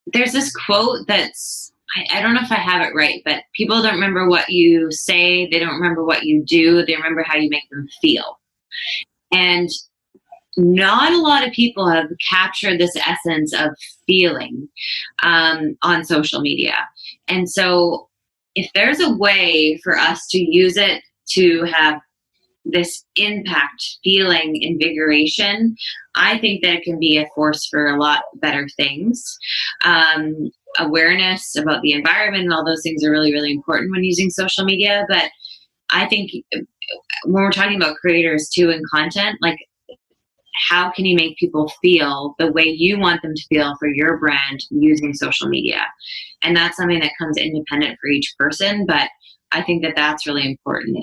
there's this quote that's, I don't know if I have it right, but people don't remember what you say, they don't remember what you do, they remember how you make them feel. And not a lot of people have captured this essence of feeling on social media. And so, if there's a way for us to use it to have this impact, feeling, invigoration, I think that it can be a force for a lot better things. Awareness about the environment and all those things are really, really important when using social media. But I think when we're talking about creators too and content, like, how can you make people feel the way you want them to feel for your brand using social media? And that's something that comes independent for each person, but I think that that's really important.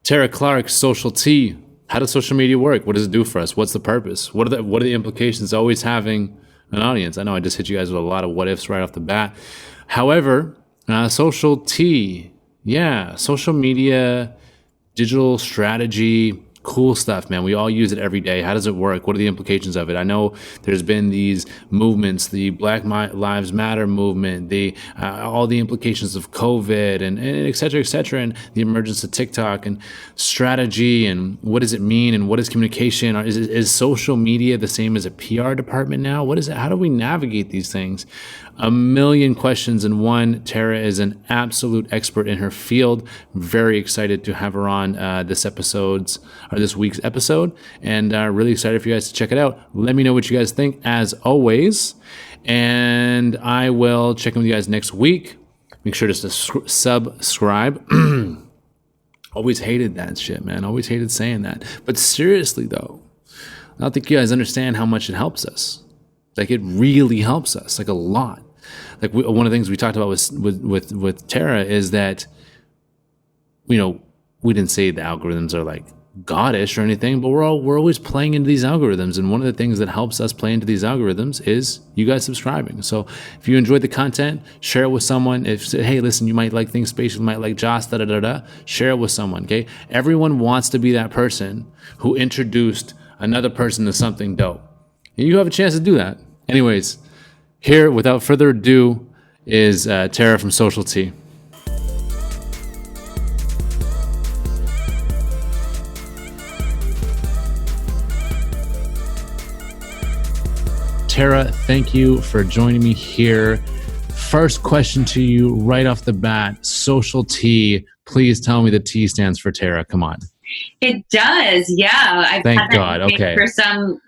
Tara Clark, Social T. How does social media work? What does it do for us? What's the purpose? What are the implications of always having an audience? I know I just hit you guys with a lot of what ifs right off the bat. However, Social T, yeah, social media, digital strategy, cool stuff, man. We all use it every day. How does it work? What are the implications of it? I know there's been these movements, the Black Lives Matter movement, the all the implications of COVID and et cetera, and the emergence of TikTok and strategy and what does it mean and what is communication? Is social media the same as a PR department now? What is it? How do we navigate these things? A million questions in one. Tara is an absolute expert in her field. Very excited to have her on this week's episode, and really excited for you guys to check it out. Let me know what you guys think, as always, and I will check in with you guys next week. Make sure to subscribe. Always hated that shit, man. Always hated saying that. But seriously, though, I don't think you guys understand how much it helps us. Like, it really helps us, like, a lot. Like, one of the things we talked about with Tara is that, we didn't say the algorithms are like goddish or anything, but we're always playing into these algorithms. And one of the things that helps us play into these algorithms is you guys subscribing. So if you enjoyed the content, share it with someone. If, hey, listen, you might like things spatial, you might like Joss, share it with someone, okay? Everyone wants to be that person who introduced another person to something dope. You have a chance to do that. Anyways, here, without further ado, is Tara from Social T. Tara, thank you for joining me here. First question to you right off the bat, Social T. Please tell me the T stands for Tara. Come on. It does, yeah. I've Thank had God. that Okay. for some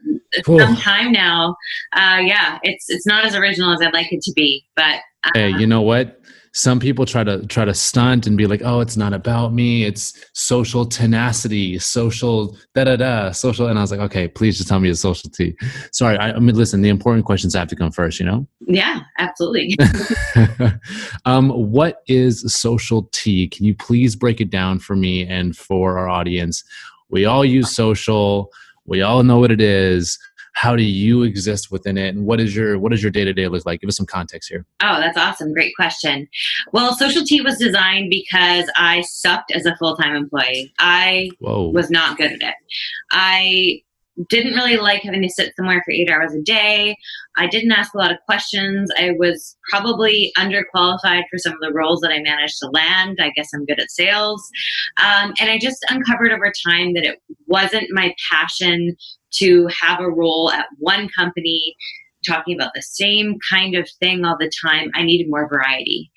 time now. Yeah, it's not as original as I'd like it to be, but hey, you know what? Some people try to stunt and be like, "Oh, it's not about me. It's social tenacity, social social." And I was like, "Okay, please just tell me it's Social T." Sorry, I mean, listen. The important questions have to come first, Yeah, absolutely. What is Social T? Can you please break it down for me and for our audience? We all use social. We all know what it is. How do you exist within it, and what is your day-to-day look like? Give us some context here. Oh, that's awesome. Great question. Well, Social T was designed because I sucked as a full-time employee. I was not good at it. I didn't really like having to sit somewhere for 8 hours a day. I didn't ask a lot of questions. I was probably underqualified for some of the roles that I managed to land. I guess I'm good at sales. And I just uncovered over time that it wasn't my passion to have a role at one company talking about the same kind of thing all the time. I needed more variety.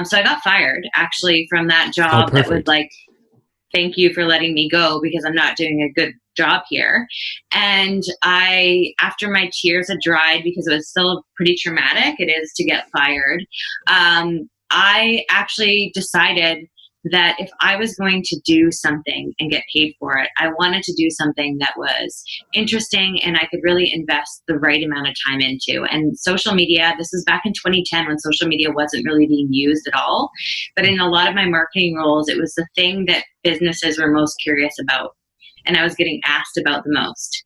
So I got fired actually from that job that was like, thank you for letting me go because I'm not doing a good job here. And after my tears had dried, because it was still pretty traumatic, it is to get fired, I actually decided that if I was going to do something and get paid for it, I wanted to do something that was interesting and I could really invest the right amount of time into. And social media, this was back in 2010 when social media wasn't really being used at all. But in a lot of my marketing roles, it was the thing that businesses were most curious about. and I was getting asked about the most.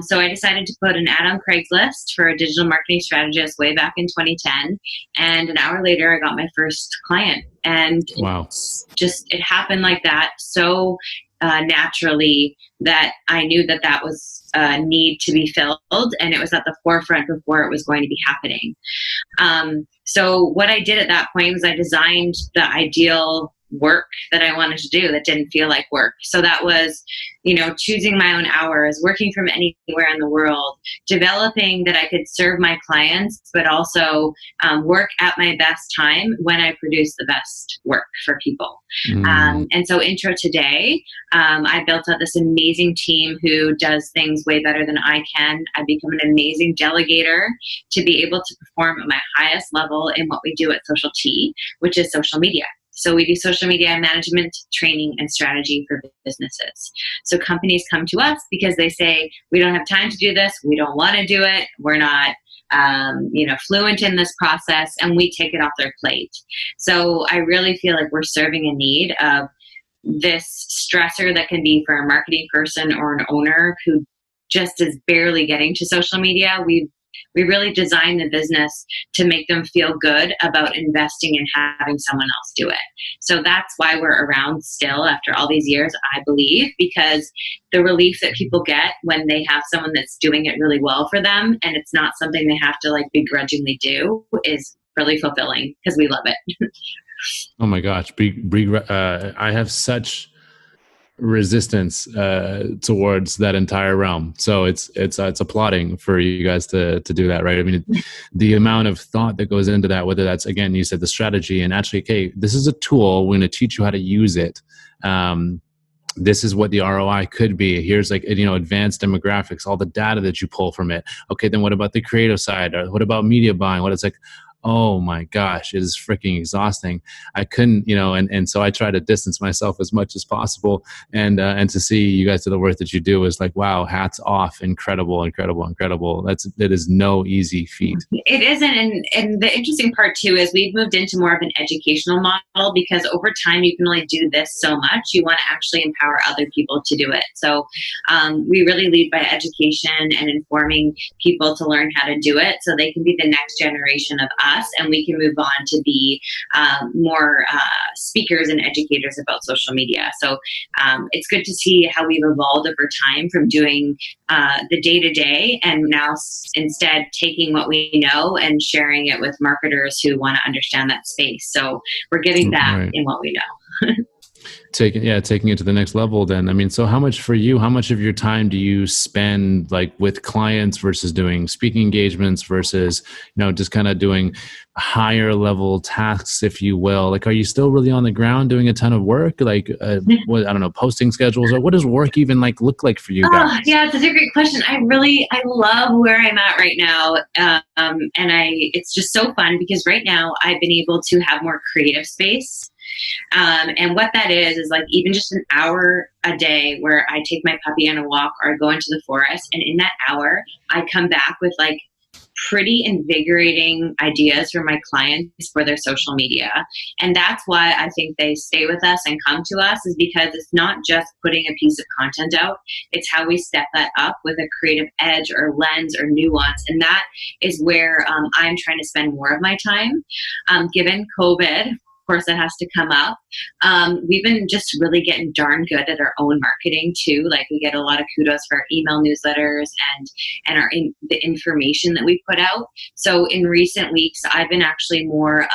So I decided to put an ad on Craigslist for a digital marketing strategist way back in 2010. And an hour later, I got my first client. And wow. It happened like that so naturally that I knew that that was a need to be filled, and it was at the forefront before it was going to be happening. So what I did at that point was I designed the ideal work that I wanted to do that didn't feel like work. So that was, choosing my own hours, working from anywhere in the world, developing that I could serve my clients, but also work at my best time when I produce the best work for people. And so Intro Today, I built out this amazing team who does things way better than I can. I've become an amazing delegator to be able to perform at my highest level in what we do at Social T, which is social media. So we do social media management, training, and strategy for businesses. So companies come to us because they say, we don't have time to do this. We don't want to do it. We're not fluent in this process, and we take it off their plate. So I really feel like we're serving a need of this stressor that can be for a marketing person or an owner who just is barely getting to social media. We really design the business to make them feel good about investing and having someone else do it. So that's why we're around still after all these years, I believe, because the relief that people get when they have someone that's doing it really well for them, and it's not something they have to begrudgingly do, is really fulfilling because we love it. Oh my gosh. I have such resistance towards that entire realm. So it's applauding for you guys to do that, right? I mean, the amount of thought that goes into that, whether that's, again, you said the strategy and actually, okay, this is a tool. We're going to teach you how to use it. This is what the ROI could be. Here's advanced demographics, all the data that you pull from it. Okay, then what about the creative side? Or what about media buying? What it's like, oh my gosh, it is freaking exhausting. I couldn't, and so I try to distance myself as much as possible. And to see you guys do the work that you do is like, wow, hats off. Incredible. It is no easy feat. It isn't. And the interesting part too is we've moved into more of an educational model, because over time you can only do this so much. You want to actually empower other people to do it. So we really lead by education and informing people to learn how to do it so they can be the next generation of us, and we can move on to be more speakers and educators about social media. So it's good to see how we've evolved over time from doing the day-to-day, and now instead taking what we know and sharing it with marketers who want to understand that space. So we're giving back in what we know. Taking it to the next level then. I mean, so how much of your time do you spend with clients versus doing speaking engagements versus, just kind of doing higher level tasks, if you will? Are you still really on the ground doing a ton of work? Posting schedules, or what does work even look like for you guys? Yeah, it's a great question. I love where I'm at right now. It's just so fun because right now I've been able to have more creative space. And what that is even just an hour a day where I take my puppy on a walk or go into the forest. And in that hour, I come back with pretty invigorating ideas for my clients for their social media. And that's why I think they stay with us and come to us, is because it's not just putting a piece of content out. It's how we step that up with a creative edge or lens or nuance. And that is where I'm trying to spend more of my time. Given COVID, of course, that has to come up. We've been just really getting darn good at our own marketing too. We get a lot of kudos for our email newsletters and the information that we put out. So in recent weeks, I've been actually more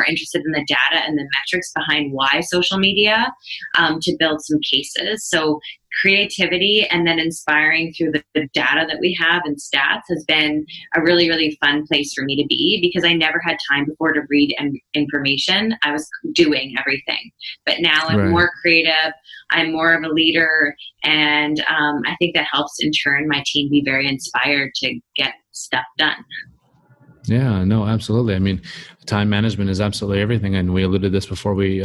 interested in the data and the metrics behind why social media, to build some cases. So creativity and then inspiring through the data that we have and stats has been a really, really fun place for me to be, because I never had time before to read information. I was doing everything. But now I'm more creative. I'm more of a leader. And I think that helps in turn my team be very inspired to get stuff done. Yeah, no, absolutely. I mean, time management is absolutely everything. And we alluded to this before we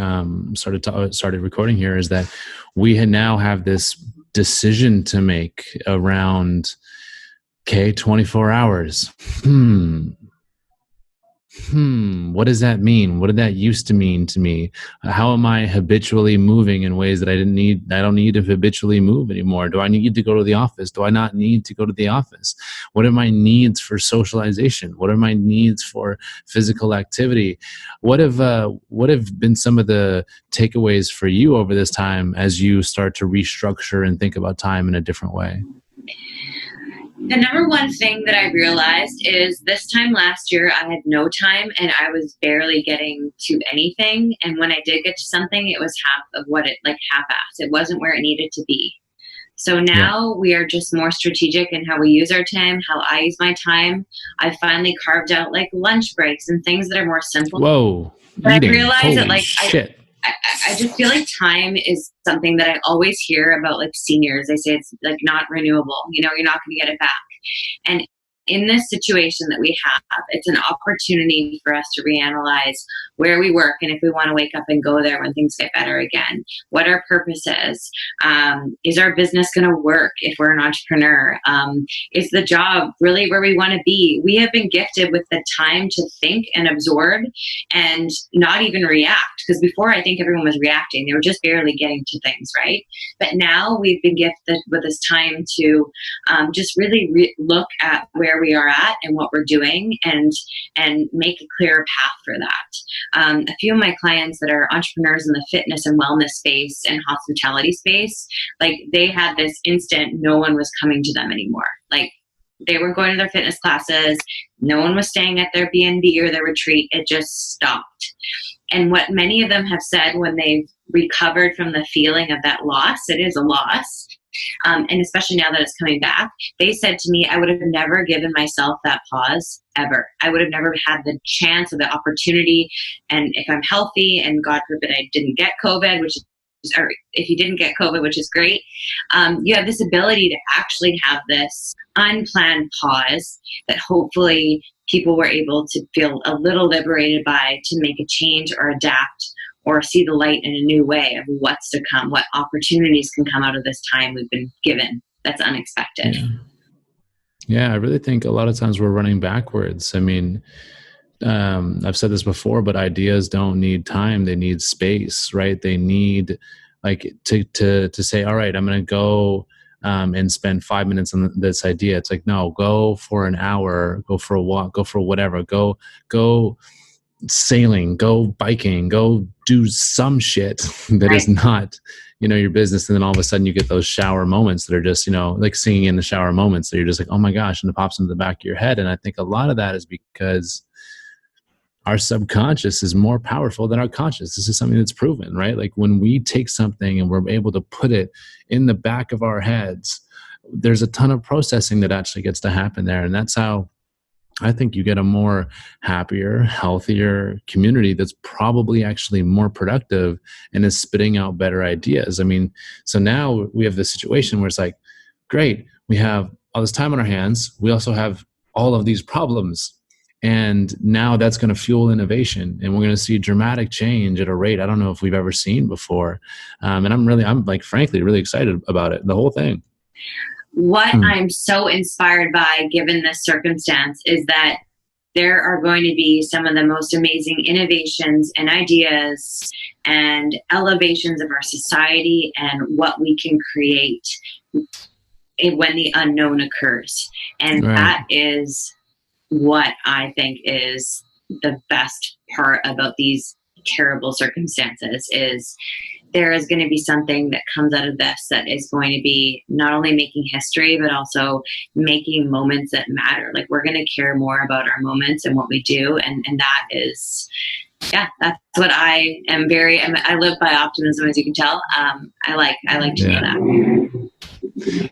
started recording here, is that we now have this decision to make around, 24 hours. what does that mean? What did that used to mean to me? How am I habitually moving in ways that I don't need to habitually move anymore? Do I need to go to the office? Do I not need to go to the office? What are my needs for socialization? What are my needs for physical activity? What have been some of the takeaways for you over this time as you start to restructure and think about time in a different way? The number one thing that I realized is this time last year, I had no time and I was barely getting to anything. And when I did get to something, it was half of what like half-assed. It wasn't where it needed to be. So now we are just more strategic in how we use our time, how I use my time. I finally carved out like lunch breaks and things that are more simple. Whoa. But I realized that like, I just feel like time is something that I always hear about, like seniors. They say it's like not renewable. You're not going to get it back. And in this situation that we have, it's an opportunity for us to reanalyze where we work and if we want to wake up and go there when things get better again, what our purpose is our business going to work if we're an entrepreneur, is the job really where we want to be? We have been gifted with the time to think and absorb and not even react, because before I think everyone was reacting. They were just barely getting to things, right? But now we've been gifted with this time to just really look at where we are at and what we're doing and make a clearer path for that. A few of my clients that are entrepreneurs in the fitness and wellness space and hospitality space, like they had this instant, no one was coming to them anymore. Like they were going to their fitness classes, no one was staying at their B&B or their retreat. It just stopped. And what many of them have said when they've recovered from the feeling of that loss, it is a loss, and especially now that it's coming back, they said to me, I would have never given myself that pause ever. I would have never had the chance or the opportunity. And if I'm healthy and God forbid I didn't get COVID, or if you didn't get COVID, which is great, you have this ability to actually have this unplanned pause that hopefully people were able to feel a little liberated by, to make a change or adapt or see the light in a new way of what's to come, what opportunities can come out of this time we've been given that's unexpected. Yeah, I really think a lot of times we're running backwards. I mean, I've said this before, but ideas don't need time. They need space, right? They need like to say, all right, I'm going to go and spend 5 minutes on this idea. It's like, no, go for an hour, go for a walk, go for whatever, go sailing, go biking, go do some shit that is not, your business. And then all of a sudden you get those shower moments that are just, like singing in the shower moments that you're just like, oh my gosh, and it pops into the back of your head. And I think a lot of that is because our subconscious is more powerful than our conscious. This is something that's proven, right? Like when we take something and we're able to put it in the back of our heads, there's a ton of processing that actually gets to happen there. And that's how I think you get a more happier, healthier community that's probably actually more productive and is spitting out better ideas. I mean, so now we have this situation where it's like, great, we have all this time on our hands. We also have all of these problems. And now that's going to fuel innovation, and we're going to see dramatic change at a rate I don't know if we've ever seen before. And I'm like, frankly, really excited about it, the whole thing. What I'm so inspired by, given this circumstance, is that there are going to be some of the most amazing innovations and ideas and elevations of our society and what we can create when the unknown occurs. And that is what I think is the best part about these terrible circumstances, is there is going to be something that comes out of this that is going to be not only making history, but also making moments that matter. Like we're going to care more about our moments and what we do. And that is, that's what I am I live by optimism, as you can tell. I like to know that.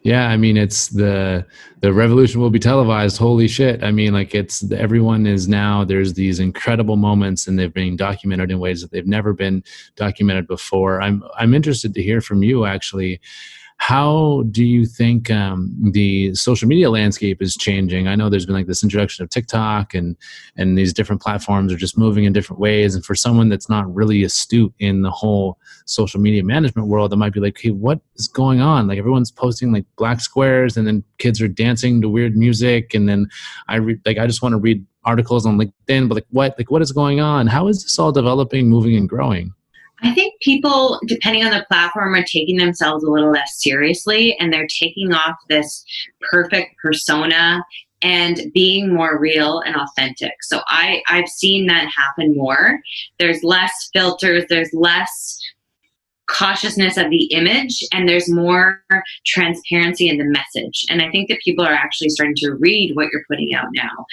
Yeah, I mean, it's the revolution will be televised. Holy shit. I mean, like everyone is now, there's these incredible moments and they're being documented in ways that they've never been documented before. I'm interested to hear from you actually. How do you think the social media landscape is changing? I know there's been like this introduction of TikTok and these different platforms are just moving in different ways. And for someone that's not really astute in the whole social media management world, that might be like, hey, what is going on? Like everyone's posting like black squares and then kids are dancing to weird music. And then I just want to read articles on LinkedIn, but what is going on? How is this all developing, moving, and growing? I think people, depending on the platform, are taking themselves a little less seriously, and they're taking off this perfect persona and being more real and authentic. So I've seen that happen more. There's less filters, there's less cautiousness of the image, and there's more transparency in the message. And I think that people are actually starting to read what you're putting out now.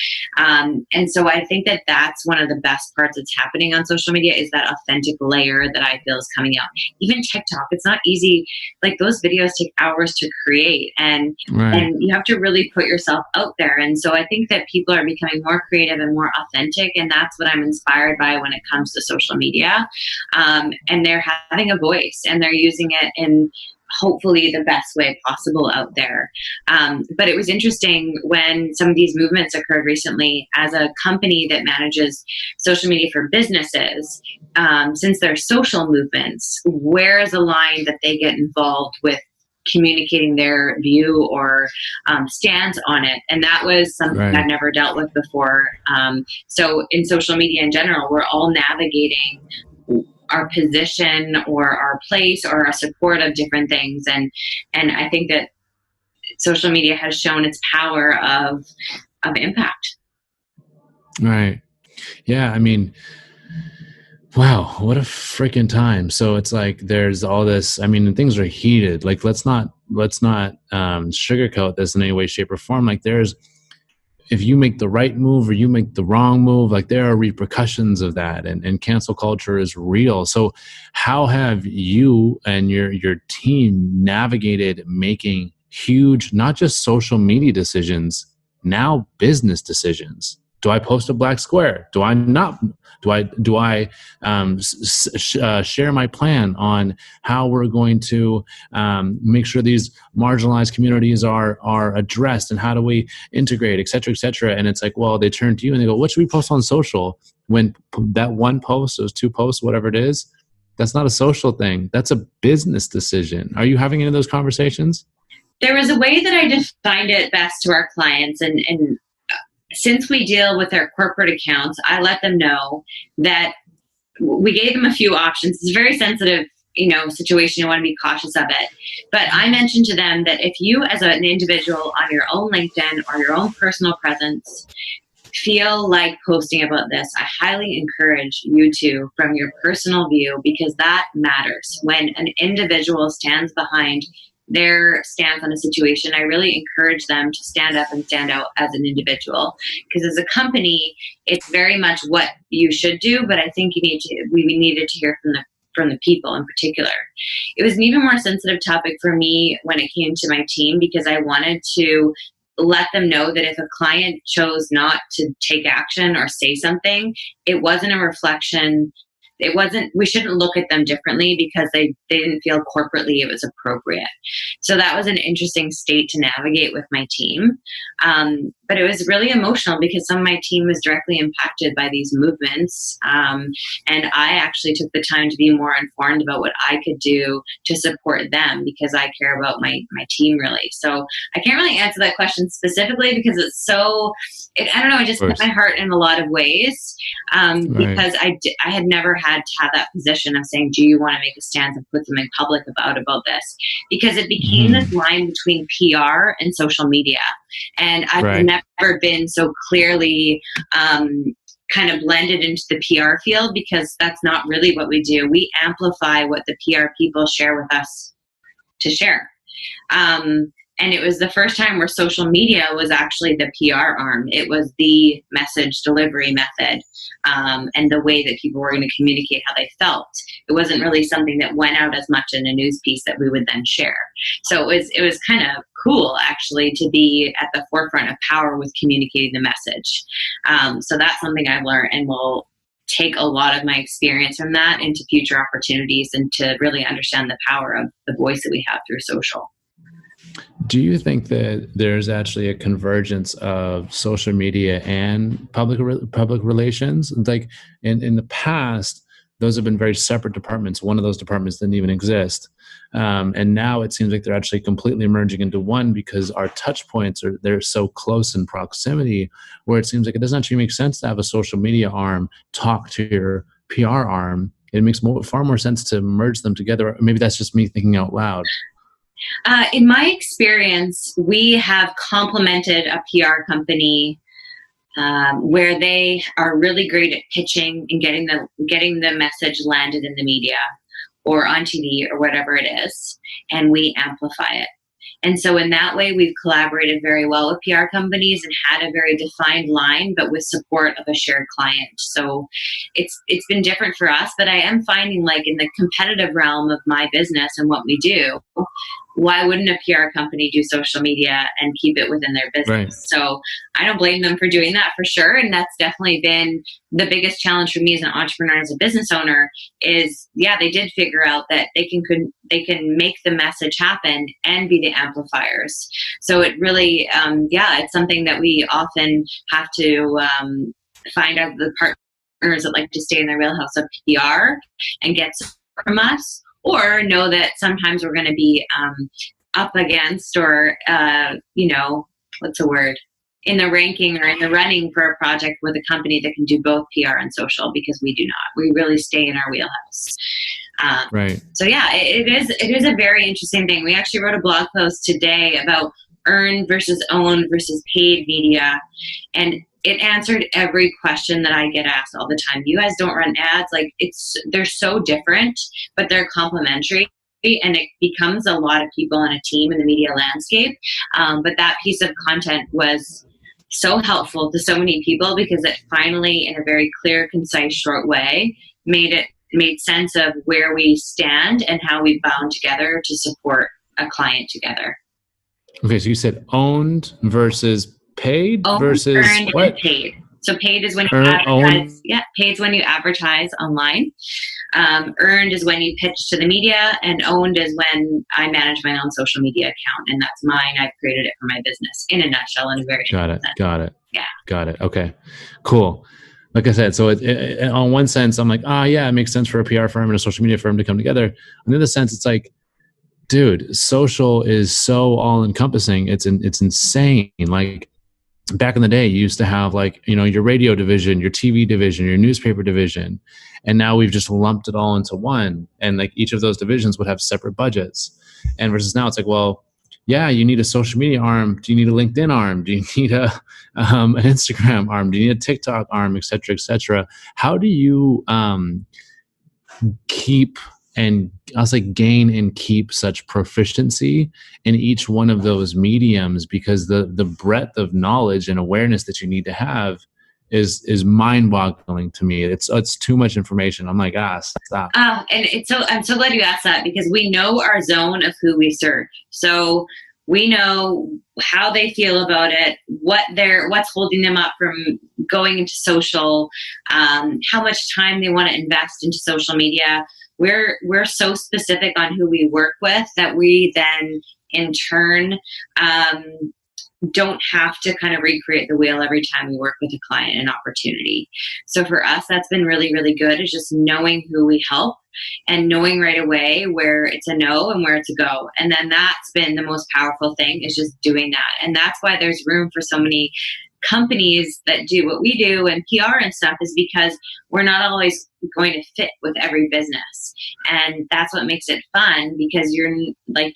And so I think that that's one of the best parts that's happening on social media, is that authentic layer that I feel is coming out. Even TikTok, it's not easy. Like those videos take hours to create, and you have to really put yourself out there. And so I think that people are becoming more creative and more authentic, and that's what I'm inspired by when it comes to social media. And they're having a voice, and they're using it in hopefully the best way possible out there. But it was interesting when some of these movements occurred recently. As a company that manages social media for businesses, since they're social movements, where is a line that they get involved with communicating their view or stance on it? And that was something I've never dealt with before. So in social media in general, we're all navigating our position or our place or our support of different things. And I think that social media has shown its power of impact. Right. Yeah. I mean, wow, what a freaking time. So it's like, there's all this, I mean, things are heated. Like, let's not sugarcoat this in any way, shape, or form. Like if you make the right move or you make the wrong move, like there are repercussions of that, and cancel culture is real. So how have you and your team navigated making huge, not just social media decisions, now business decisions? Do I post a black square? Do I not? Do I share my plan on how we're going to make sure these marginalized communities are addressed, and how do we integrate, et cetera, et cetera? And it's like, well, they turn to you and they go, what should we post on social? When that one post, those two posts, whatever it is, that's not a social thing. That's a business decision. Are you having any of those conversations? There was a way that I defined it best to our clients, and since we deal with their corporate accounts, I let them know that we gave them a few options. It's a very sensitive, situation. You want to be cautious of it. But I mentioned to them that if you as an individual on your own LinkedIn or your own personal presence feel like posting about this, I highly encourage you to, from your personal view, because that matters. When an individual stands behind their stance on a situation, I really encourage them to stand up and stand out as an individual. Because as a company, it's very much what you should do, but I think we needed to hear from the people in particular. It was an even more sensitive topic for me when it came to my team, because I wanted to let them know that if a client chose not to take action or say something, it wasn't a reflection. We shouldn't look at them differently because they didn't feel corporately it was appropriate. So that was an interesting state to navigate with my team. But it was really emotional because some of my team was directly impacted by these movements. And I actually took the time to be more informed about what I could do to support them, because I care about my team really. So I can't really answer that question specifically because it's so, I don't know, it just hit my heart in a lot of ways. Because I had never had to have that position of saying, do you want to make a stance and put them in public about this? Because it became this line between PR and social media. And I've never been so clearly kind of blended into the PR field, because that's not really what we do. We amplify what the PR people share with us to share. And it was the first time where social media was actually the PR arm. It was the message delivery method, and the way that people were going to communicate how they felt. It wasn't really something that went out as much in a news piece that we would then share. So it was kind of cool, actually, to be at the forefront of power with communicating the message. So that's something I've learned, and will take a lot of my experience from that into future opportunities, and to really understand the power of the voice that we have through social. Do you think that there's actually a convergence of social media and public relations? Like in the past, those have been very separate departments. One of those departments didn't even exist, and now it seems like they're actually completely merging into one because our touch points they're so close in proximity. Where it seems like it doesn't actually make sense to have a social media arm talk to your PR arm. It makes far more sense to merge them together. Maybe that's just me thinking out loud. In my experience, we have complemented a PR company where they are really great at pitching and getting the message landed in the media or on TV or whatever it is, and we amplify it. And so in that way, we've collaborated very well with PR companies and had a very defined line, but with support of a shared client. So it's been different for us, but I am finding, like, in the competitive realm of my business and what we do, why wouldn't a PR company do social media and keep it within their business? Right. So I don't blame them for doing that, for sure. And that's definitely been the biggest challenge for me as an entrepreneur, as a business owner, is, yeah, they did figure out that they can make the message happen and be the amplifiers. So it really, it's something that we often have to find out the partners that like to stay in their wheelhouse of PR and get support from us, or know that sometimes we're going to be up against, or what's the word, in the ranking or in the running for a project with a company that can do both PR and social, because we do not. We really stay in our wheelhouse. Right. So yeah, it is a very interesting thing. We actually wrote a blog post today about earned versus owned versus paid media, and it answered every question that I get asked all the time. You guys don't run ads. Like, they're so different, but they're complementary. And it becomes a lot of people in a team in the media landscape. But that piece of content was so helpful to so many people because it finally, in a very clear, concise, short way, made sense of where we stand and how we bound together to support a client together. Okay, so you said owned versus paid owned, versus earned, what? And paid. So paid is when you advertise. Yeah, paid is when you advertise online. Earned is when you pitch to the media, and owned is when I manage my own social media account, and that's mine. I've created it for my business, in a nutshell, in a very got it. Yeah, got it. Okay, cool. Like I said, so it, on one sense, I'm like, it makes sense for a PR firm and a social media firm to come together. On the other sense, it's like, dude, social is so all encompassing. It's insane. Like, back in the day, you used to have, like, your radio division, your TV division, your newspaper division. And now we've just lumped it all into one. And like each of those divisions would have separate budgets. And versus now it's like, well, yeah, you need a social media arm. Do you need a LinkedIn arm? Do you need an Instagram arm? Do you need a TikTok arm, et cetera, et cetera? How do you keep and I'll say gain and keep such proficiency in each one of those mediums? Because the breadth of knowledge and awareness that you need to have is mind-boggling to me. It's too much information. I'm like, stop. And I'm so glad you asked that, because we know our zone of who we serve. So we know how they feel about it, what's holding them up from going into social, how much time they want to invest into social media. We're so specific on who we work with that we then in turn don't have to kind of recreate the wheel every time we work with a client and opportunity. So for us, that's been really, really good, is just knowing who we help and knowing right away where it's a no and where it's a go. And then that's been the most powerful thing, is just doing that. And that's why there's room for so many companies that do what we do and PR and stuff, is because we're not always going to fit with every business. And that's what makes it fun, because you're like,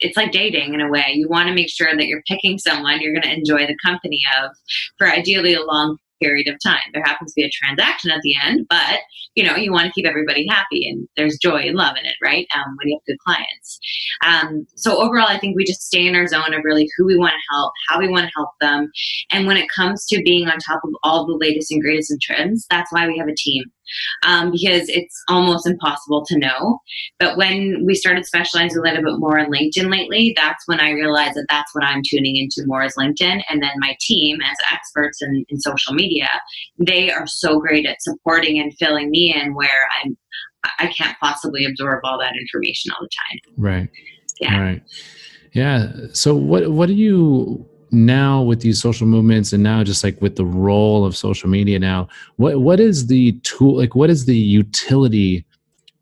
it's like dating in a way. You want to make sure that you're picking someone you're going to enjoy the company of for ideally a long period of time. There happens to be a transaction at the end, but you want to keep everybody happy, and there's joy and love in it, right? When you have good clients. So overall, I think we just stay in our zone of really who we want to help, how we want to help them. And when it comes to being on top of all the latest and greatest in trends, that's why we have a team. Because it's almost impossible to know. But when we started specializing a little bit more in LinkedIn lately, that's when I realized that that's what I'm tuning into more, is LinkedIn. And then my team, as experts in social media, they are so great at supporting and filling me in where I can't possibly absorb all that information all the time. Right. Yeah. Right. Yeah. So what do you now with these social movements and now just like with the role of social media now, what is the tool, like what is the utility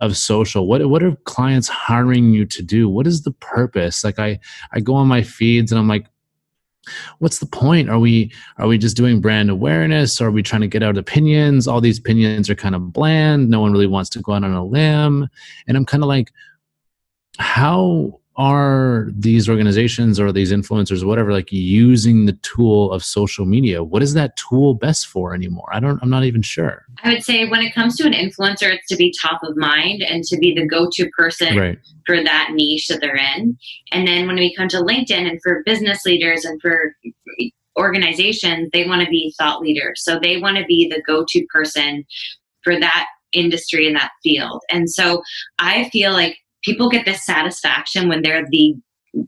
of social? What are clients hiring you to do? What is the purpose? Like I go on my feeds and I'm like, what's the point? Are we just doing brand awareness? Are we trying to get out opinions? All these opinions are kind of bland. No one really wants to go out on a limb. And I'm kind of like, how are these organizations or these influencers, whatever, like using the tool of social media? What is that tool best for anymore? I'm not even sure. I would say when it comes to an influencer, it's to be top of mind and to be the go-to person Right. for that niche that they're in. And then when we come to LinkedIn and for business leaders and for organizations, they want to be thought leaders. So they want to be the go-to person for that industry in that field. And so I feel like people get this satisfaction when they're the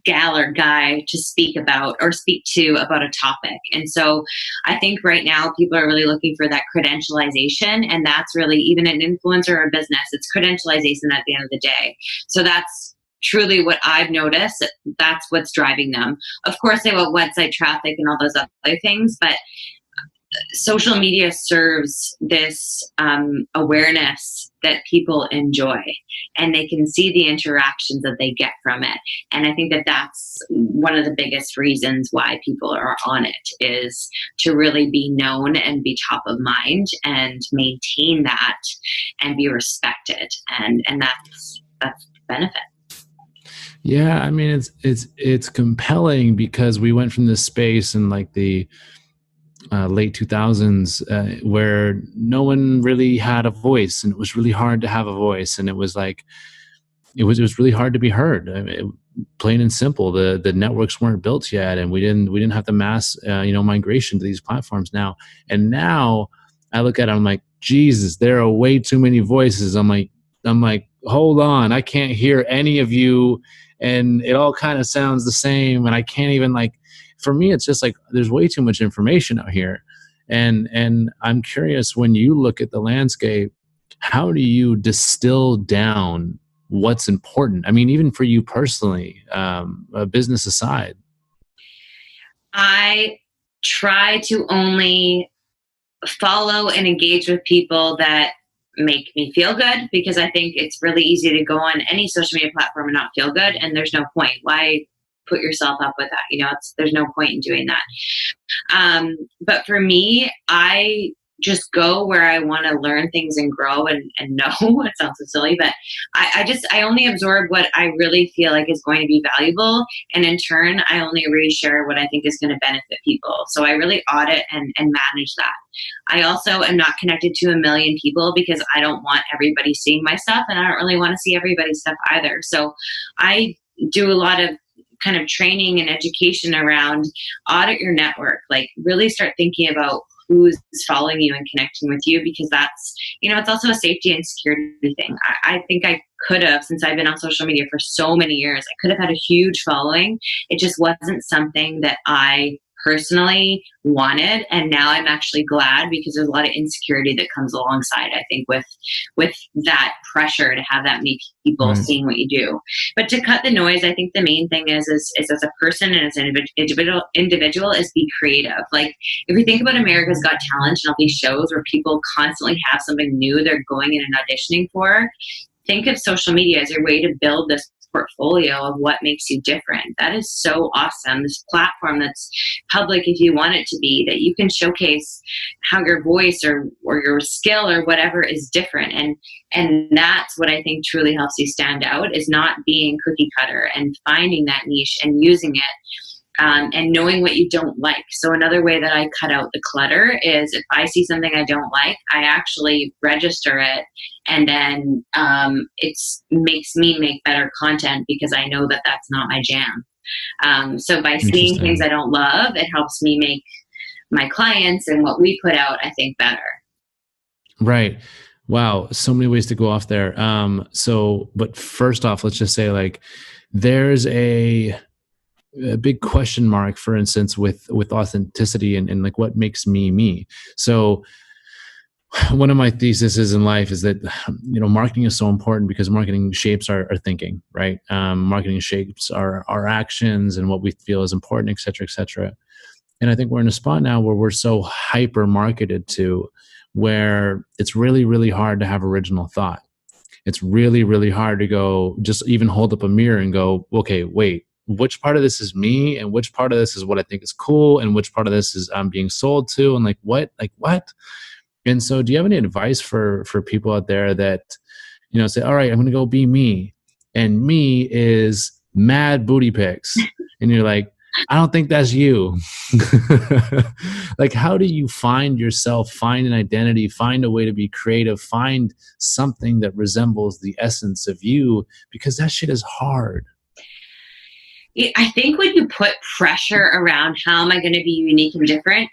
gal or guy to speak about or speak to about a topic. And so I think right now people are really looking for that credentialization. And that's really even an influencer or business, it's credentialization at the end of the day. So that's truly what I've noticed. That's what's driving them. Of course, they want website traffic and all those other things, but social media serves this awareness that people enjoy and they can see the interactions that they get from it. And I think that that's one of the biggest reasons why people are on it, is to really be known and be top of mind and maintain that and be respected. And that's the benefit. Yeah, I mean it's compelling because we went from this space in like the late 2000s where no one really had a voice, and it was really hard to have a voice, and it was like it was really hard to be heard. I mean, plain and simple, the networks weren't built yet, and we didn't have the mass migration to these platforms now. And now I look at it, I'm like, Jesus, there are way too many voices. I'm like, hold on, I can't hear any of you, and it all kind of sounds the same, and I can't even like. For me, it's just like there's way too much information out here, and I'm curious, when you look at the landscape, how do you distill down what's important? I mean, even for you personally, business aside. I try to only follow and engage with people that make me feel good, because I think it's really easy to go on any social media platform and not feel good, and there's no point. Why put yourself up with that? There's no point in doing that. But for me, I just go where I want to learn things and grow and know. It sounds so silly, but I only absorb what I really feel like is going to be valuable. And in turn, I only reshare what I think is going to benefit people. So I really audit and manage that. I also am not connected to a million people because I don't want everybody seeing my stuff, and I don't really want to see everybody's stuff either. So I do a lot of kind of training and education around audit your network, like really start thinking about who's following you and connecting with you, because that's, it's also a safety and security thing. I think I could have, since I've been on social media for so many years, I could have had a huge following. It just wasn't something that I personally wanted, and now I'm actually glad, because there's a lot of insecurity that comes alongside, I think, with that pressure to have that many people seeing what you do. But to cut the noise, I think the main thing is as a person and as an individual is be creative. Like if we think about America's Got Talent and all these shows where people constantly have something new they're going in and auditioning for, think of social media as your way to build this portfolio of what makes you different. That is so awesome. This platform that's public, if you want it to be, that you can showcase how your voice or your skill or whatever is different. And that's what I think truly helps you stand out, is not being cookie cutter and finding that niche and using it. And knowing what you don't like. So another way that I cut out the clutter is if I see something I don't like, I actually register it, and then it makes me make better content because I know that that's not my jam. So by seeing things I don't love, it helps me make my clients and what we put out, I think, better. Right. Wow. So many ways to go off there. But first off, let's just say like there's a big question mark, for instance, with authenticity and like what makes me. So one of my theses in life is that, marketing is so important because marketing shapes our thinking, right? Marketing shapes our actions and what we feel is important, et cetera, et cetera. And I think we're in a spot now where we're so hyper marketed to, where it's really, really hard to have original thought. It's really, really hard to go just even hold up a mirror and go, okay, wait, which part of this is me and which part of this is what I think is cool and which part of this is I'm being sold to, and like what? And so do you have any advice for people out there that, say, all right, I'm going to go be me, and me is mad booty pics. And you're like, I don't think that's you. Like, how do you find yourself, find an identity, find a way to be creative, find something that resembles the essence of you? Because that shit is hard. I think when you put pressure around how am I going to be unique and different,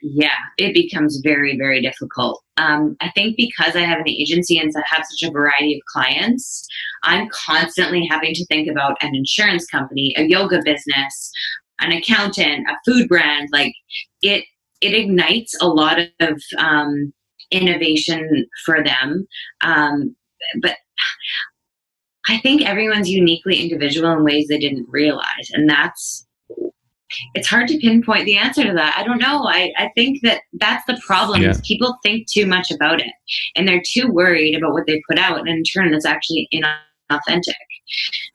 it becomes very, very difficult. I think because I have an agency and have such a variety of clients, I'm constantly having to think about an insurance company, a yoga business, an accountant, a food brand. Like it ignites a lot of innovation for them. But I think everyone's uniquely individual in ways they didn't realize. And it's hard to pinpoint the answer to that. I don't know. I think that's the problem. Is people think too much about it and they're too worried about what they put out. And in turn, it's actually inauthentic.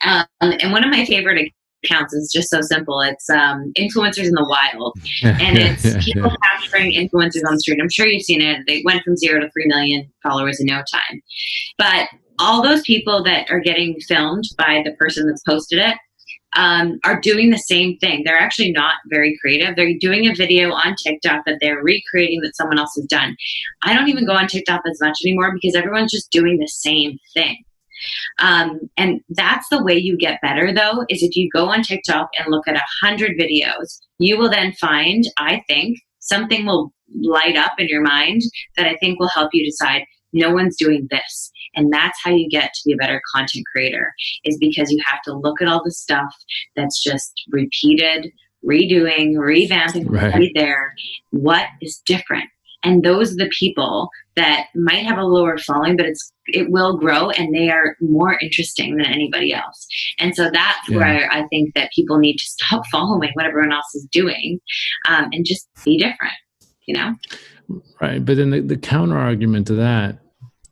And one of my favorite accounts is just so simple. It's influencers in the wild. And it's people capturing influencers on the street. I'm sure you've seen it. They went from 0 to 3 million followers in no time. But all those people that are getting filmed by the person that's posted it are doing the same thing. They're actually not very creative. They're doing a video on TikTok that they're recreating that someone else has done. I don't even go on TikTok as much anymore because everyone's just doing the same thing. And that's the way you get better, though, is if you go on TikTok and look at 100 videos, you will then find, I think, something will light up in your mind that I think will help you decide no one's doing this. And that's how you get to be a better content creator, is because you have to look at all the stuff that's just repeated, redoing, revamping, right there. What is different? And those are the people that might have a lower following, but it will grow and they are more interesting than anybody else. And so that's where I think that people need to stop following what everyone else is doing and just be different, Right. But then the counter argument to that,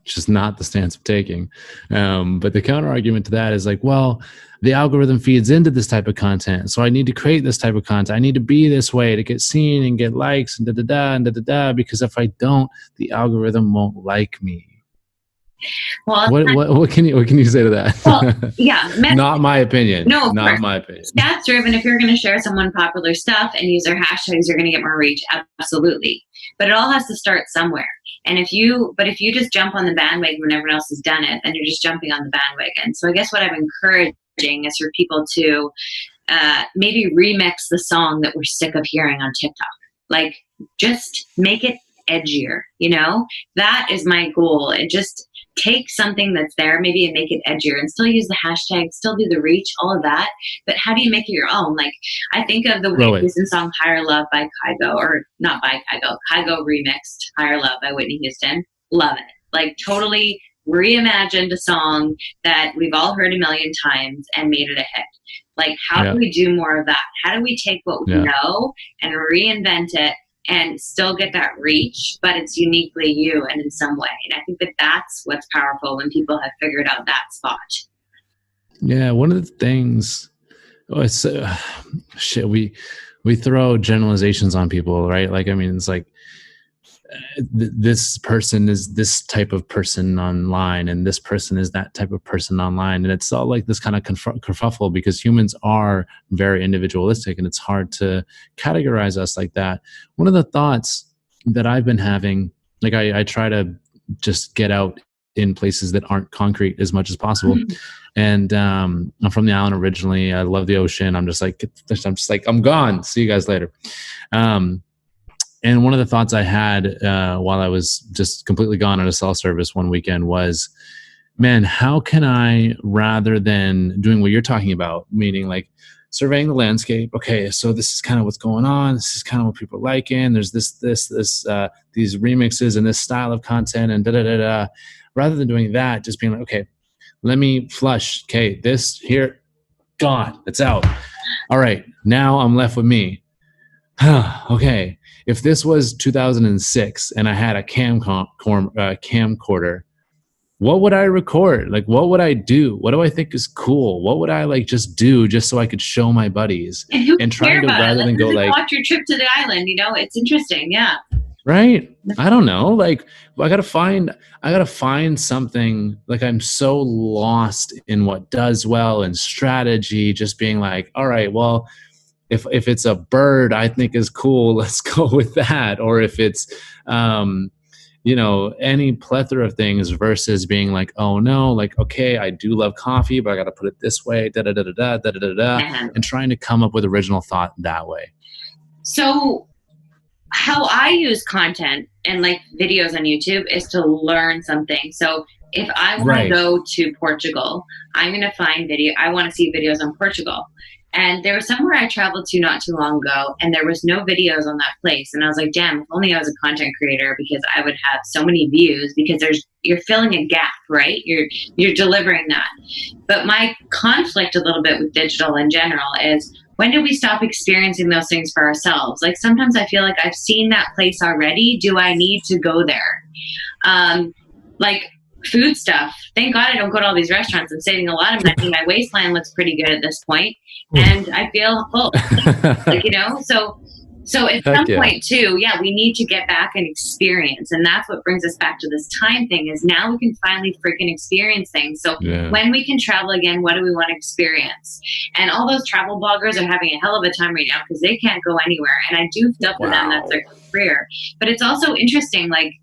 which is not the stance I'm taking, but the counter argument to that is like, well, the algorithm feeds into this type of content, so I need to create this type of content. I need to be this way to get seen and get likes and da-da-da, because if I don't, the algorithm won't like me. Well, what can you say to that? Well, not my opinion. No, not my opinion. Stats driven. If you're going to share someone popular stuff and use their hashtags, you're going to get more reach. Absolutely. But it all has to start somewhere. And if you just jump on the bandwagon when everyone else has done it, then you're just jumping on the bandwagon. So I guess what I'm encouraging is for people to maybe remix the song that we're sick of hearing on TikTok. Like, just make it edgier. That is my goal. And just take something that's there maybe and make it edgier and still use the hashtag, still do the reach, all of that. But how do you make it your own? Like, I think of the Whitney Houston song Higher Love by Kygo, or not by Kygo, Kygo remixed Higher Love by Whitney Houston. Love it. Like, totally reimagined a song that we've all heard a million times and made it a hit. Like, how do we do more of that? How do we take what we know and reinvent it and still get that reach, but it's uniquely you and in some way? And I think that that's what's powerful when people have figured out that spot. Yeah, one of the things, we throw generalizations on people, right? Like, I mean, it's like, this person is this type of person online and this person is that type of person online, and it's all like this kind of kerfuffle because humans are very individualistic and it's hard to categorize us like that. One of the thoughts that I've been having, like, I try to just get out in places that aren't concrete as much as possible. And I'm from the island originally. I love the ocean. I'm just like I'm gone, see you guys later. And one of the thoughts I had while I was just completely gone at a cell service one weekend was, man, how can I, rather than doing what you're talking about, meaning like surveying the landscape. Okay, so this is kind of what's going on. This is kind of what people are liking. There's these remixes and this style of content and da da da da. Rather than doing that, just being like, okay, let me flush. Okay, this here, gone. It's out. All right, now I'm left with me. Okay, if this was 2006 and I had a camcorder, what would I record? Like, what would I do? What do I think is cool? What would I like just do just so I could show my buddies and trying to rather than go like watch your trip to the island? You know, it's interesting. Yeah. Right. I don't know. Like, I gotta find something. Like, I'm so lost in what does well and strategy. Just being like, all right, well, if it's a bird I think is cool, let's go with that. Or if it's any plethora of things versus being like, oh no, like, okay, I do love coffee, but I got to put it this way, da da da da da da da da, and trying to come up with original thought that way. So how I use content and like videos on YouTube is to learn something. So if I want to go to Portugal, I'm going to find I want to see videos on Portugal. And there was somewhere I traveled to not too long ago, and there was no videos on that place. And I was like, damn, if only I was a content creator, because I would have so many views, because you're filling a gap, right? You're delivering that. But my conflict a little bit with digital in general is, when do we stop experiencing those things for ourselves? Like, sometimes I feel like I've seen that place already. Do I need to go there? Like food stuff. Thank God I don't go to all these restaurants. I'm saving a lot of money. My waistline looks pretty good at this point, and I feel full. Like, so at some point too, we need to get back and experience. And that's what brings us back to this time thing, is now we can finally freaking experience things. So when we can travel again, what do we want to experience? And all those travel bloggers are having a hell of a time right now because they can't go anywhere. And I do feel for them, that's their career. But it's also interesting, like,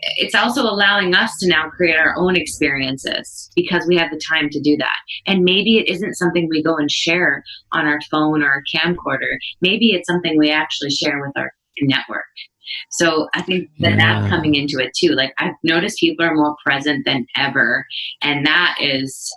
it's also allowing us to now create our own experiences because we have the time to do that. And maybe it isn't something we go and share on our phone or our camcorder. Maybe it's something we actually share with our network. So I think that's coming into it too. Like, I've noticed people are more present than ever. And that is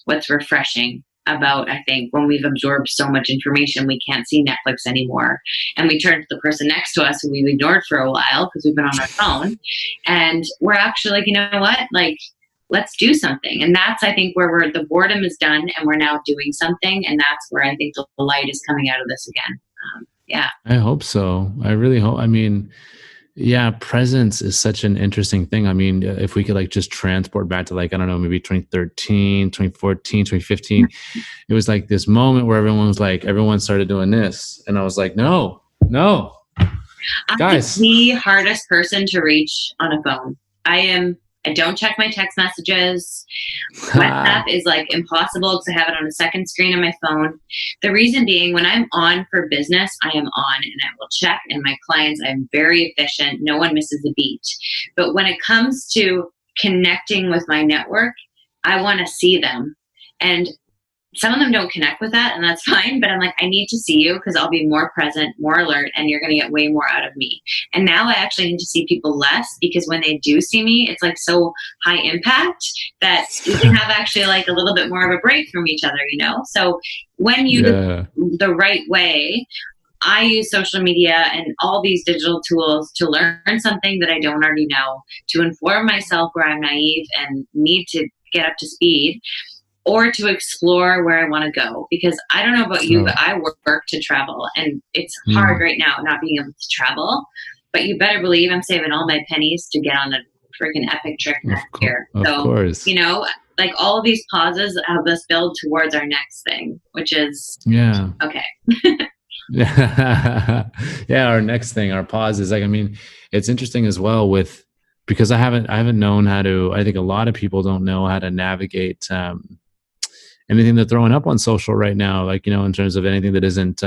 what's refreshing about, I think, when we've absorbed so much information, we can't see Netflix anymore. And we turn to the person next to us who we've ignored for a while because we've been on our phone. And we're actually like, you know what? Like, let's do something. And that's, I think, where the boredom is done and we're now doing something. And that's where I think the light is coming out of this again. I hope so. I really hope. I mean, presence is such an interesting thing. I mean, if we could like just transport back to, like, I don't know, maybe 2013, 2014, 2015, it was like this moment where everyone started doing this. And I was like, no, guys. I'm the hardest person to reach on a phone. I don't check my text messages. WhatsApp is like impossible because I have it on a second screen on my phone. The reason being, when I'm on for business, I am on and I will check. And my clients, I'm very efficient. No one misses a beat. But when it comes to connecting with my network, I want to see them. And some of them don't connect with that, and that's fine. But I'm like, I need to see you because I'll be more present, more alert, and you're going to get way more out of me. And now I actually need to see people less, because when they do see me, it's like so high impact that you can have actually like a little bit more of a break from each other, So when you do the right way, I use social media and all these digital tools to learn something that I don't already know, to inform myself where I'm naive and need to get up to speed, or to explore where I want to go. Because I don't know about you, but I work to travel, and it's hard right now not being able to travel. But you better believe I'm saving all my pennies to get on a freaking epic trip next year. Of course. Like, all of these pauses help us build towards our next thing, which is okay. Our next thing, our pauses. Like, I mean, it's interesting as well because I haven't known how to. I think a lot of people don't know how to navigate anything they're throwing up on social right now, like, in terms of anything that isn't,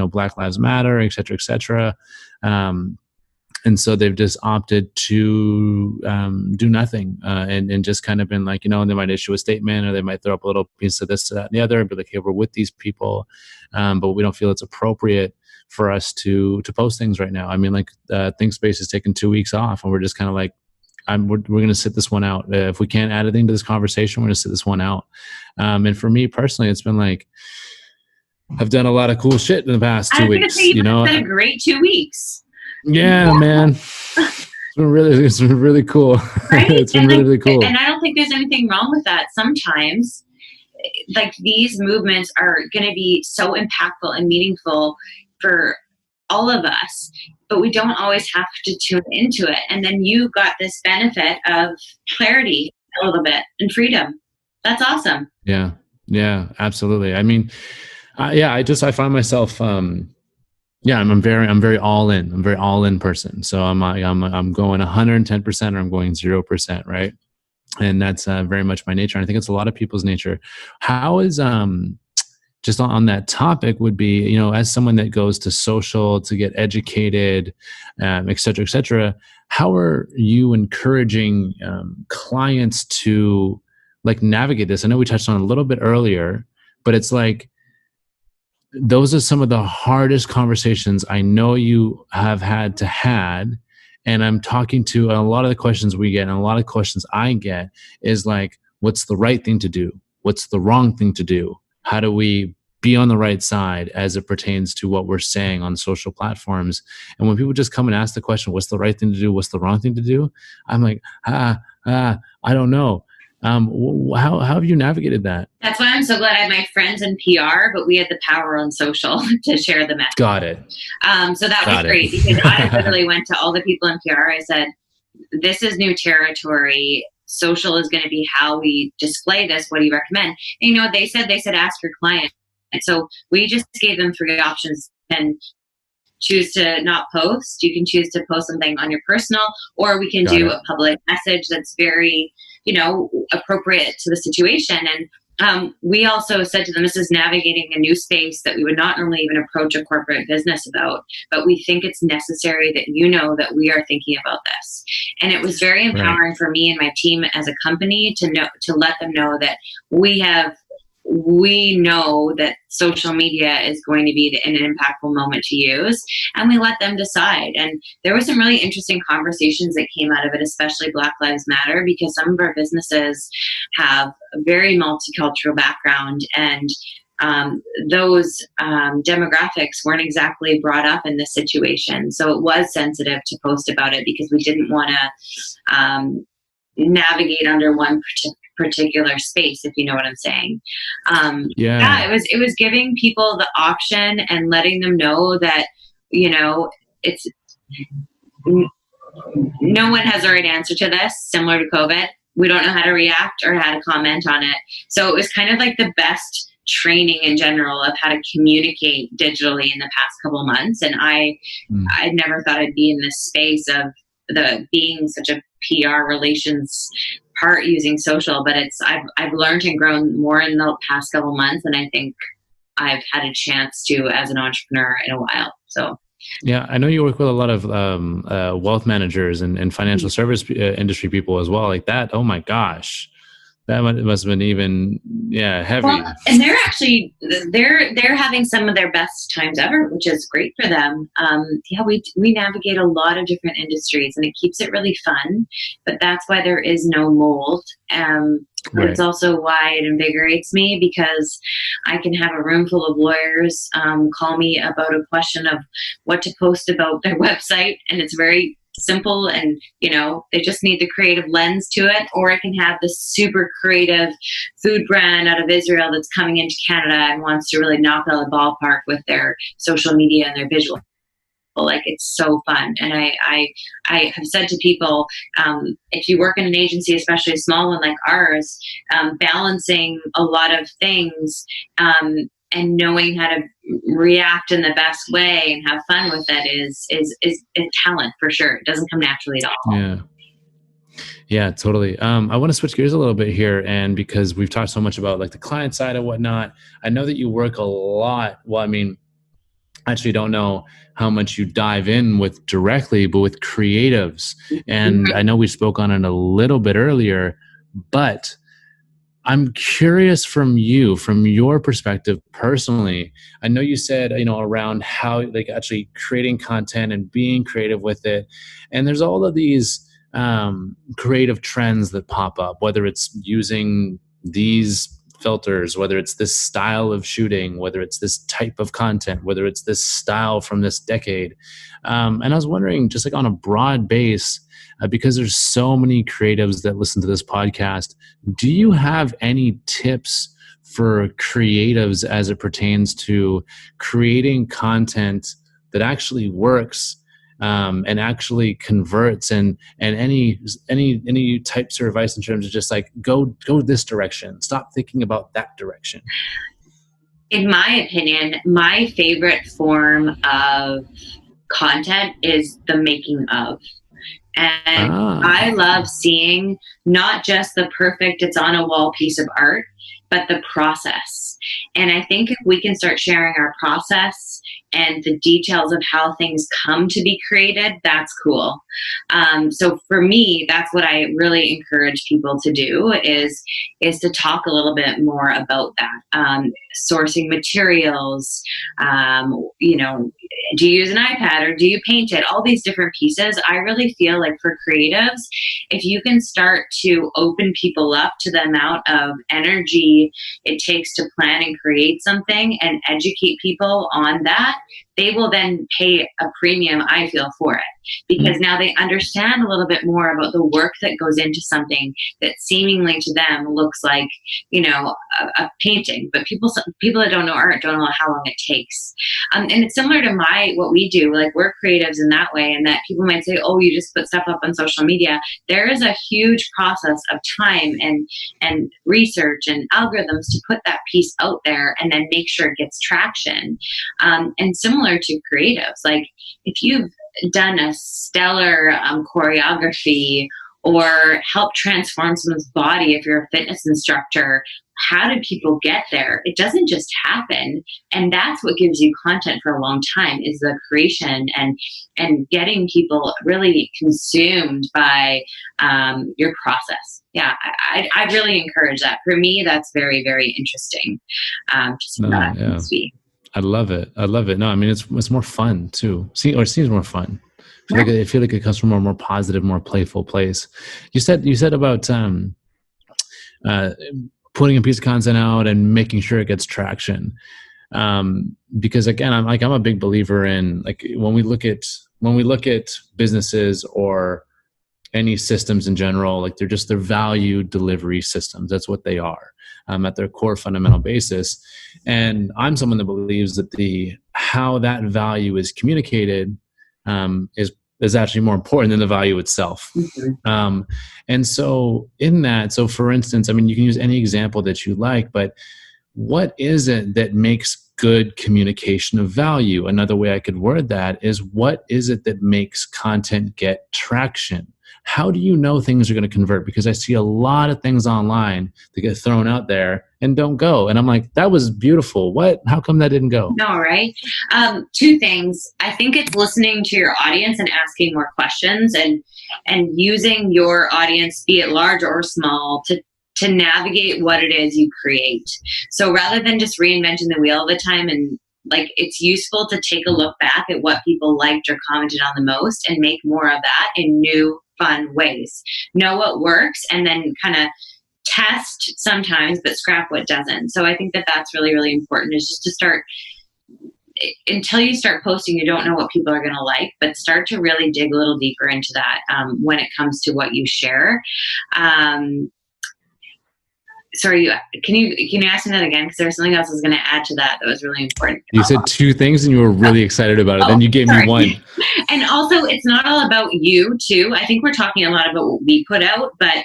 Black Lives Matter, et cetera, et cetera. And so they've just opted to do nothing and just kind of been like, they might issue a statement, or they might throw up a little piece of this, that, and the other, and be like, hey, we're with these people, but we don't feel it's appropriate for us to post things right now. I mean, like, ThinkSpace has taken 2 weeks off, and we're just kind of like, we're going to sit this one out. If we can't add anything to this conversation, we're going to sit this one out. And for me personally, it's been like, I've done a lot of cool shit in the past 2 weeks. You've been a great 2 weeks. Yeah, man. It's been really cool. Right? It's been really cool. And I don't think there's anything wrong with that. Sometimes, like, these movements are going to be so impactful and meaningful for all of us, but we don't always have to tune into it. And then you got this benefit of clarity a little bit and freedom. That's awesome. Yeah, absolutely. I mean, I find myself, I'm very all in. I'm a very all in person. So I'm going 110% or I'm going 0%. Right. And that's very much my nature. And I think it's a lot of people's nature. How is, just on that topic would be, as someone that goes to social to get educated, et cetera, how are you encouraging clients to like navigate this? I know we touched on it a little bit earlier, but it's like, those are some of the hardest conversations I know you have had. And I'm talking to a lot of the questions we get and a lot of questions I get is like, what's the right thing to do? What's the wrong thing to do? How do we be on the right side as it pertains to what we're saying on social platforms? And when people just come and ask the question, what's the right thing to do? What's the wrong thing to do? I'm like, I don't know. How have you navigated that? That's why I'm so glad I had my friends in PR, but we had the power on social to share the message. Got it. So that was great because I literally went to all the people in PR. I said, this is new territory. Social is going to be how we display this. What do you recommend? And you know what they said? They said, ask your client. And so we just gave them 3 options and choose to not post. You can choose to post something on your personal, or we can do a public message that's very, appropriate to the situation. And we also said to them, this is navigating a new space that we would not normally even approach a corporate business about, but we think it's necessary that that we are thinking about this. And it was very empowering for me and my team as a company to let them know that we know that social media is going to be an impactful moment to use, and we let them decide. And there were some really interesting conversations that came out of it, especially Black Lives Matter, because some of our businesses have a very multicultural background, and those demographics weren't exactly brought up in this situation. So it was sensitive to post about it because we didn't want to navigate under one particular space, if you know what I'm saying. It was giving people the option and letting them know that it's no one has the right answer to this. Similar to COVID, we don't know how to react or how to comment on it. So it was kind of like the best training in general of how to communicate digitally in the past couple of months. And I never thought I'd be in this space of being such a PR relations part using social, but I've learned and grown more in the past couple of months, and I think I've had a chance to as an entrepreneur in a while. So yeah, I know you work with a lot of wealth managers and financial service industry people as well, like that. Oh my gosh, that must have been even heavy. Well, and they're actually they're having some of their best times ever, which is great for them. We navigate a lot of different industries, and it keeps it really fun. But that's why there is no mold. It's also why it invigorates me, because I can have a room full of lawyers call me about a question of what to post about their website, and it's very simple, and they just need the creative lens to it. Or I can have this super creative food brand out of Israel that's coming into Canada and wants to really knock out of the ballpark with their social media and their visual. Like, it's so fun. And I have said to people, if you work in an agency, especially a small one like ours, balancing a lot of things and knowing how to react in the best way and have fun with it is a talent for sure. It doesn't come naturally at all. Yeah, totally. I want to switch gears a little bit here, and because we've talked so much about like the client side and whatnot, I know that you work a lot. Well, I mean, I actually don't know how much you dive in with directly, but with creatives. And I know we spoke on it a little bit earlier, but I'm curious from your perspective personally. I know you said, around how like actually creating content and being creative with it. And there's all of these creative trends that pop up, whether it's using these filters, whether it's this style of shooting, whether it's this type of content, whether it's this style from this decade. And I was wondering, just like on a broad base, because there's so many creatives that listen to this podcast, do you have any tips for creatives as it pertains to creating content that actually works and actually converts, and any types of advice in terms of just like go this direction, stop thinking about that direction? In my opinion, my favorite form of content is the making of. And I love seeing not just the perfect, it's on a wall piece of art, but the process. And I think if we can start sharing our process and the details of how things come to be created, that's cool. So for me, that's what I really encourage people to do is to talk a little bit more about that. Sourcing materials, do you use an iPad or do you paint it? All these different pieces. I really feel like for creatives, if you can start to open people up to the amount of energy it takes to plan and create something and educate people on that, they will then pay a premium, I feel, for it. Because now they understand a little bit more about the work that goes into something that seemingly to them looks like, a painting. But people that don't know art don't know how long it takes. And it's similar to what we do. Like, we're creatives in that way, and that people might say, oh, you just put stuff up on social media. There is a huge process of time and research and algorithms to put that piece out there and then make sure it gets traction. And similar to creatives, like if you've done a stellar choreography or help transform someone's body, if you're a fitness instructor, how did people get there? It doesn't just happen. And that's what gives you content for a long time, is the creation and getting people really consumed by your process. Yeah, I really encourage that. For me, that's very, very interesting. I love it. No, I mean, it's more fun too. It seems more fun. I feel like it comes from a more positive, more playful place. You said about putting a piece of content out and making sure it gets traction. Because again, I'm a big believer in, like, when we look at businesses or any systems in general, like they're value delivery systems. That's what they are at their core fundamental basis. And I'm someone that believes that how that value is communicated is actually more important than the value itself. Mm-hmm. And so for instance, I mean, you can use any example that you like, but what is it that makes good communication of value? Another way I could word that is, what is it that makes content get traction? How do you know things are going to convert? Because I see a lot of things online that get thrown out there and don't go. And I'm like, that was beautiful. How come that didn't go? No, right? Two things. I think it's listening to your audience and asking more questions and using your audience, be it large or small, to navigate what it is you create. So rather than just reinventing the wheel all the time, and like, it's useful to take a look back at what people liked or commented on the most and make more of that in new, fun ways. Know what works and then kind of test sometimes, but scrap what doesn't. So I think that that's really, really important, is just to start. Until you start posting, you don't know what people are going to like, but start to really dig a little deeper into that when it comes to what you share. Sorry, can you ask me that again? Because there was something else I was going to add to that was really important. You said two things and you were really excited about it. Then you gave me one. And also, it's not all about you too. I think we're talking a lot about what we put out, but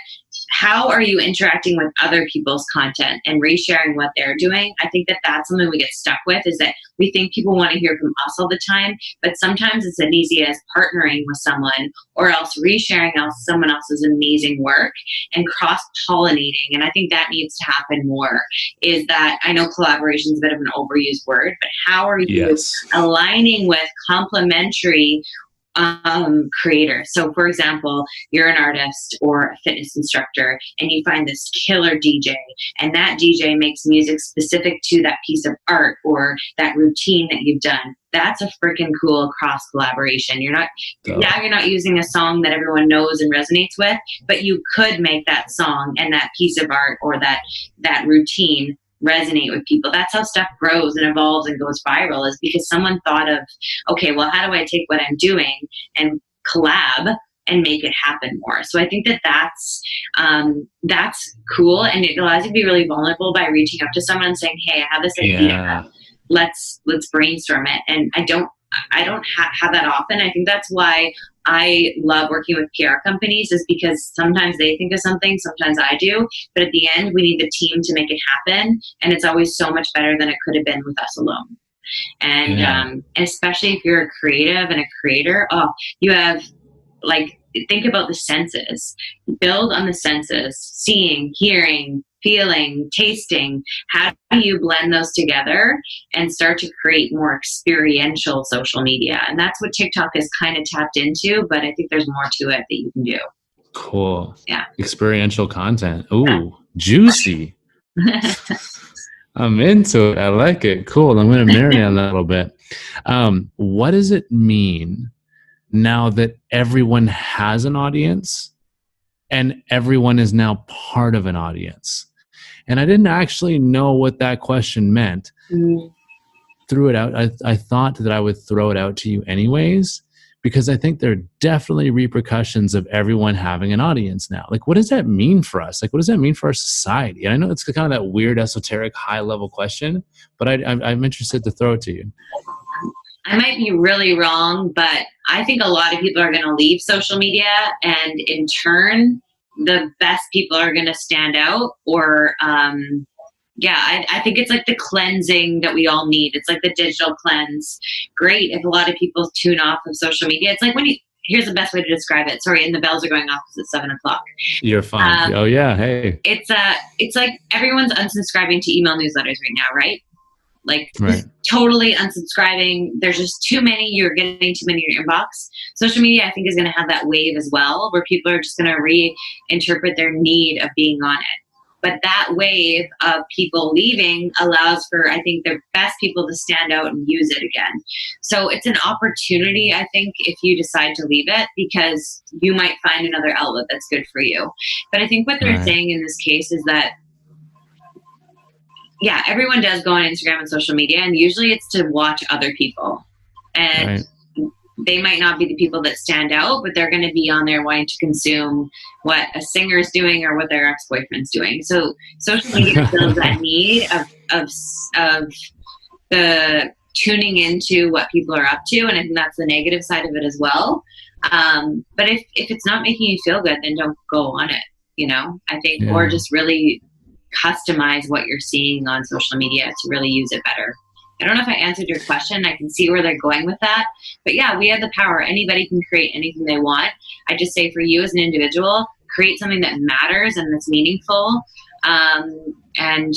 how are you interacting with other people's content and resharing what they're doing? I think that that's something we get stuck with, is that we think people want to hear from us all the time, but sometimes it's as easy as partnering with someone or else resharing someone else's amazing work and cross-pollinating. And I think that needs to happen more. Is that, I know collaboration is a bit of an overused word, but how are you aligning with complementary creator? So for example, you're an artist or a fitness instructor and you find this killer DJ, and that DJ makes music specific to that piece of art or that routine that you've done. that's a freaking cool cross collaboration. You're not using a song that everyone knows and resonates with, but you could make that song and that piece of art or that routine resonate with people. That's how stuff grows and evolves and goes viral, is because someone thought of, okay, well, how do I take what I'm doing and collab and make it happen more? So I think that's cool, and it allows you to be really vulnerable by reaching up to someone and saying, hey, I have this idea. Let's brainstorm it. And I don't have that often. I think that's why I love working with PR companies, is because sometimes they think of something, sometimes I do, but at the end we need the team to make it happen, and it's always so much better than it could have been with us alone. And especially if you're a creative and a creator, you have, like, think about the senses. Build on the senses: seeing, hearing, feeling, tasting. How do you blend those together and start to create more experiential social media? And that's what TikTok is kind of tapped into, but I think there's more to it that you can do. Cool. Yeah. Experiential content. Ooh, juicy. I'm into it. I like it. Cool. I'm going to marinate on that a little bit. What does it mean now that everyone has an audience and everyone is now part of an audience? And I didn't actually know what that question meant. Threw it out. I thought that I would throw it out to you anyways, because I think there are definitely repercussions of everyone having an audience now. Like, what does that mean for us? Like, what does that mean for our society? And I know it's kind of that weird, esoteric, high-level question, but I'm interested to throw it to you. I might be really wrong, but I think a lot of people are going to leave social media, and in turn, the best people are going to stand out. Or, I think it's like the cleansing that we all need. It's like the digital cleanse. Great if a lot of people tune off of social media. It's like here's the best way to describe it. Sorry, and the bells are going off because it's 7:00. You're fine. Oh yeah, hey. It's like everyone's unsubscribing to email newsletters right now, right? Like, right. Totally unsubscribing. There's just too many. You're getting too many in your inbox. Social media, I think, is going to have that wave as well, where people are just going to reinterpret their need of being on it. But that wave of people leaving allows for, I think, the best people to stand out and use it again. So it's an opportunity, I think, if you decide to leave it, because you might find another outlet that's good for you. But I think what they're saying in this case is that, yeah, everyone does go on Instagram and social media, and usually it's to watch other people. And they might not be the people that stand out, but they're going to be on there wanting to consume what a singer is doing or what their ex-boyfriend's doing. So social media fills that need of the tuning into what people are up to, and I think that's the negative side of it as well. But if it's not making you feel good, then don't go on it, I think, or just really customize what you're seeing on social media to really use it better. I don't know if I answered your question. I can see where they're going with that. But yeah, we have the power. Anybody can create anything they want. I just say, for you as an individual, create something that matters and that's meaningful. And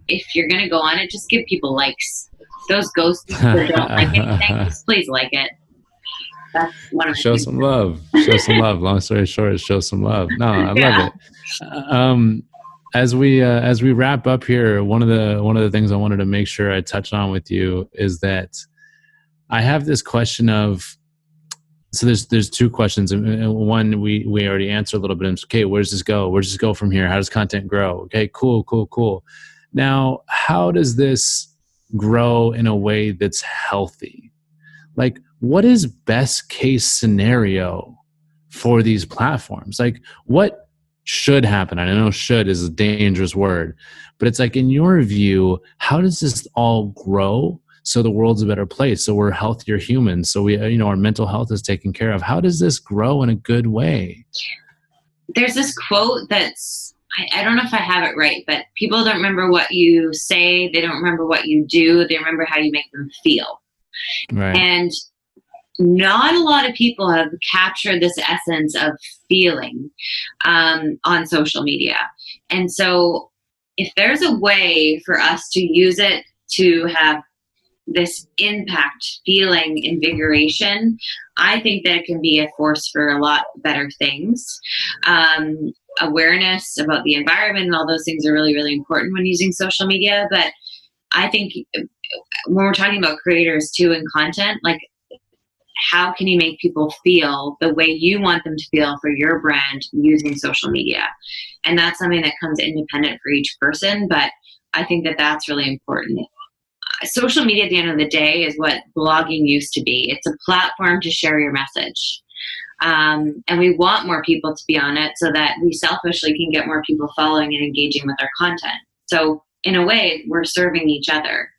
if you're going to go on it, just give people likes. Those ghosts that don't like anything, just please like it. That's one of my Show some love. Show some love. Long story short, show some love. No, I love it. As we wrap up here, one of the things I wanted to make sure I touch on with you is that I have this question of, so there's two questions, and one we already answered a little bit. Okay, where's this go? Where's this go from here? How does content grow? Okay, cool. Now, how does this grow in a way that's healthy? Like, what is best case scenario for these platforms? Like, what should happen? I know should is a dangerous word, but it's like, in your view, how does this all grow so the world's a better place, so we're healthier humans, so we, our mental health is taken care of? How does this grow in a good way? There's this quote that's, I don't know if I have it right, but people don't remember what you say, they don't remember what you do, they remember how you make them feel. Right. And not a lot of people have captured this essence of feeling on social media. And so if there's a way for us to use it to have this impact, feeling, invigoration, I think that it can be a force for a lot better things. Awareness about the environment and all those things are really, really important when using social media. But I think when we're talking about creators too and content, like, how can you make people feel the way you want them to feel for your brand using social media? And that's something that comes independent for each person, but I think that that's really important. Social media at the end of the day is what blogging used to be. It's a platform to share your message. And we want more people to be on it so that we selfishly can get more people following and engaging with our content. So in a way, we're serving each other.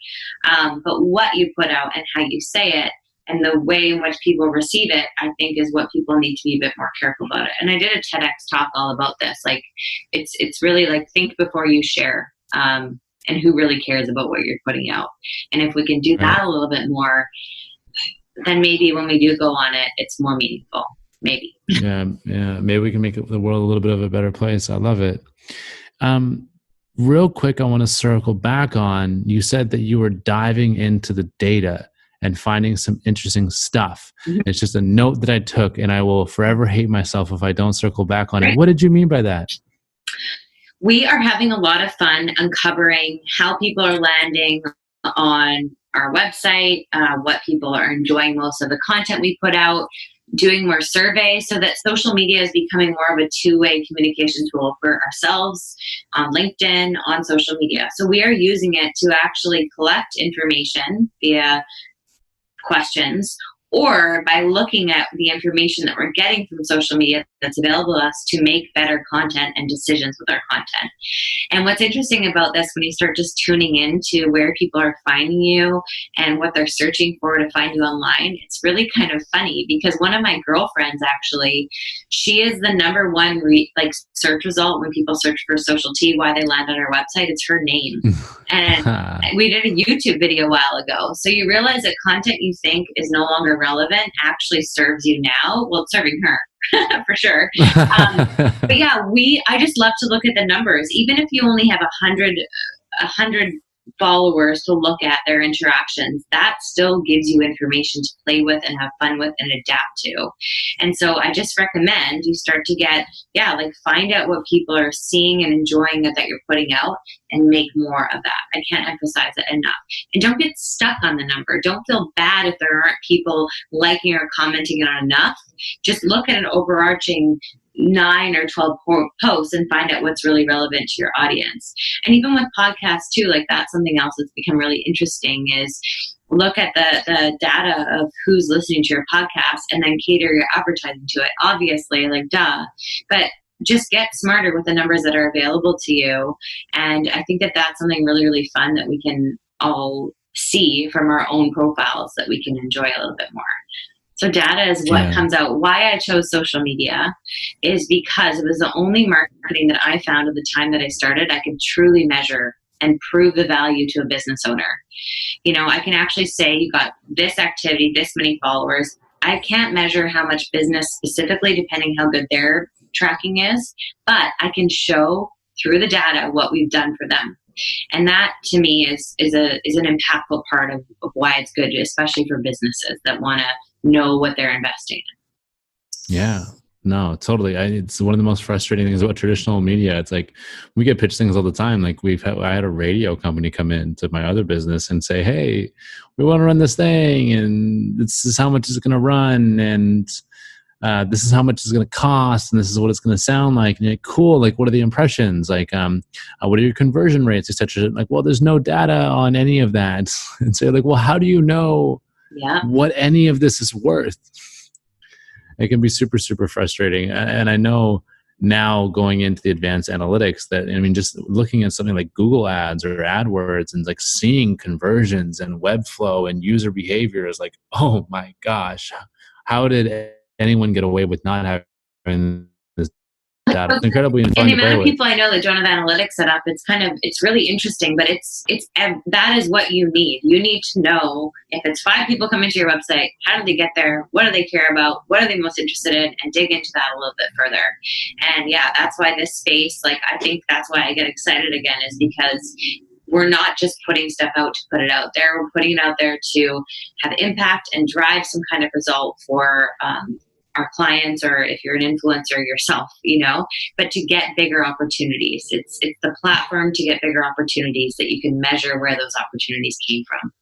But what you put out and how you say it and the way in which people receive it, I think, is what people need to be a bit more careful about it. And I did a TEDx talk all about this. Like, it's really like, think before you share, and who really cares about what you're putting out. And if we can do that a little bit more, then maybe when we do go on it, it's more meaningful. Maybe. Yeah. Maybe we can make the world a little bit of a better place. I love it. Real quick, I want to circle back on, you said that you were diving into the data and finding some interesting stuff. Mm-hmm. It's just a note that I took, and I will forever hate myself if I don't circle back on it. What did you mean by that? We are having a lot of fun uncovering how people are landing on our website, what people are enjoying most of the content we put out, doing more surveys, so that social media is becoming more of a two-way communication tool for ourselves on LinkedIn, on social media. So we are using it to actually collect information via questions, or by looking at the information that we're getting from social media that's available to us to make better content and decisions with our content. And what's interesting about this, when you start just tuning into where people are finding you and what they're searching for to find you online, it's really kind of funny, because one of my girlfriends, actually, she is the number one search result when people search for Social Tea, why they land on our website. It's her name. And we did a YouTube video a while ago. So you realize that content you think is no longer relevant actually serves you now. Well, it's serving her. For sure. But yeah, I just love to look at the numbers. Even if you only have 100 followers to look at their interactions, that still gives you information to play with and have fun with and adapt to. And so I just recommend you start to find out what people are seeing and enjoying that you're putting out, and make more of that. I can't emphasize it enough. And don't get stuck on the number. Don't feel bad if there aren't people liking or commenting on enough. Just look at an overarching 9 or 12 posts and find out what's really relevant to your audience. And even with podcasts too, like, that's something else that's become really interesting, is look at the data of who's listening to your podcast and then cater your advertising to it. Obviously, like, duh, but just get smarter with the numbers that are available to you. And I think that that's something really, really fun that we can all see from our own profiles that we can enjoy a little bit more. So data is what comes out. Why I chose social media is because it was the only marketing that I found at the time that I started I could truly measure and prove the value to a business owner. You know, I can actually say you got this activity, this many followers. I can't measure how much business specifically, depending how good their tracking is, but I can show through the data what we've done for them. And that, to me, is an impactful part of why it's good, especially for businesses that want to know what they're investing in. Yeah, no, totally. It's one of the most frustrating things about traditional media. It's like, we get pitched things all the time. Like, I had a radio company come in to my other business and say, hey, we want to run this thing, and this is how much it's going to run, and this is how much it's going to cost, and this is what it's going to sound like. And you're like, cool, like, what are the impressions? Like, what are your conversion rates, etc. Like, well, there's no data on any of that. And so you're like, well, how do you know what any of this is worth? It can be super, super frustrating. And I know now, going into the advanced analytics, that, I mean, just looking at something like Google Ads or AdWords and like seeing conversions and web flow and user behavior is like, oh my gosh, how did anyone get away with not having this data? It's incredibly fun. And the amount of people I know that don't have analytics set up, it's really interesting, but that is what you need. You need to know if it's 5 people coming to your website, how did they get there? What do they care about? What are they most interested in? And dig into that a little bit further. And yeah, that's why this space, like, I think that's why I get excited again, is because we're not just putting stuff out to put it out there. We're putting it out there to have impact and drive some kind of result for our clients, or if you're an influencer yourself, but to get bigger opportunities. It's the platform to get bigger opportunities that you can measure where those opportunities came from.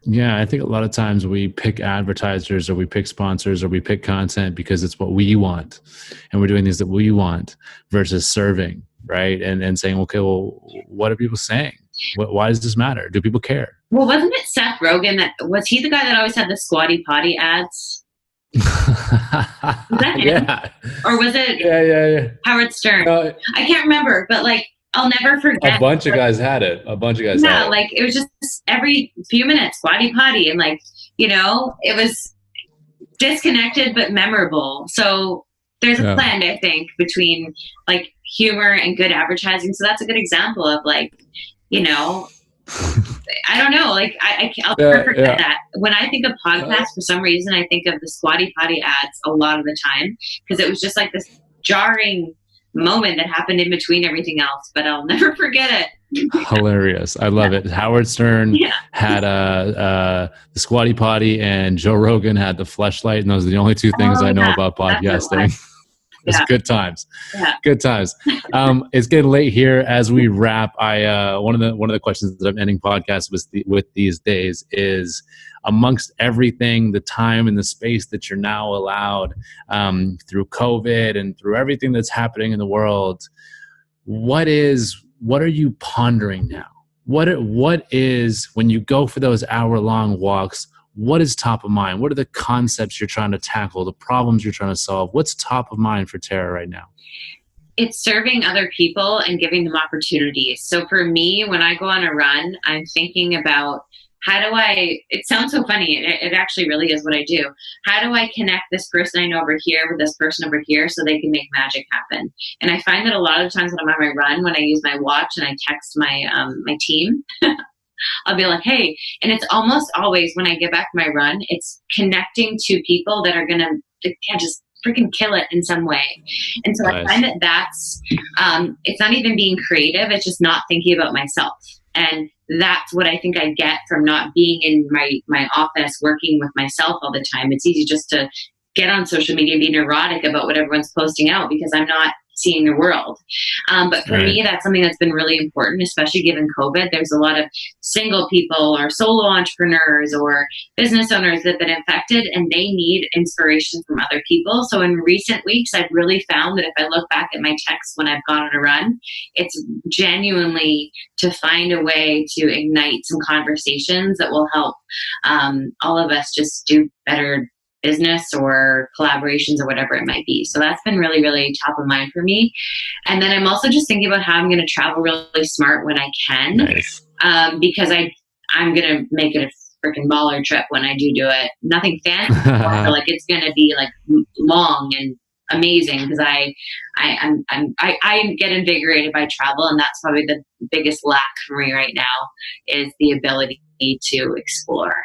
Yeah, I think a lot of times we pick advertisers or we pick sponsors or we pick content because it's what we want. And we're doing things that we want versus serving, right? And saying, okay, well, what are people saying? Why does this matter? Do people care? Well, wasn't it Seth Rogen was he the guy that always had the squatty potty ads? Was that him? Yeah. Or was it yeah. Howard Stern? I can't remember, but like, I'll never forget. A bunch of guys had it. Yeah, like it was just every few minutes, squatty potty. And like, it was disconnected but memorable. So there's a blend, I think, between like humor and good advertising. So that's a good example of like, I don't know. Like I'll never forget that. When I think of podcasts, for some reason, I think of the squatty potty ads a lot of the time because it was just like this jarring moment that happened in between everything else. But I'll never forget it. Hilarious. I love it. Howard Stern had the squatty potty and Joe Rogan had the fleshlight, and those are the only two things I know about podcasting. It's good times. Yeah. Good times. It's getting late here. As we wrap, one of the questions that I'm ending podcasts with these days is, amongst everything, the time and the space that you're now allowed through COVID and through everything that's happening in the world, what are you pondering now? What is, when you go for those hour-long walks, what is top of mind? What are the concepts you're trying to tackle, the problems you're trying to solve? What's top of mind for Tara right now? It's serving other people and giving them opportunities. So for me, when I go on a run, I'm thinking about it sounds so funny. It actually really is what I do. How do I connect this person I know over here with this person over here so they can make magic happen? And I find that a lot of times when I'm on my run, when I use my watch and I text my team, I'll be like, hey, and it's almost always when I get back from my run, it's connecting to people that are going to just freaking kill it in some way. And so nice. I find that's, it's not even being creative. It's just not thinking about myself. And that's what I think I get from not being in my office working with myself all the time. It's easy just to get on social media and be neurotic about what everyone's posting out because I'm not seeing the world. But for me, that's something that's been really important, especially given COVID. There's a lot of single people or solo entrepreneurs or business owners that have been affected and they need inspiration from other people. So in recent weeks, I've really found that if I look back at my texts when I've gone on a run, it's genuinely to find a way to ignite some conversations that will help all of us just do better business or collaborations or whatever it might be. So that's been really, really top of mind for me. And then I'm also just thinking about how I'm going to travel really smart when I can, because I'm going to make it a freaking baller trip when I do it. Nothing fancy, like it's going to be like long and amazing because I get invigorated by travel, and that's probably the biggest lack for me right now is the ability to explore.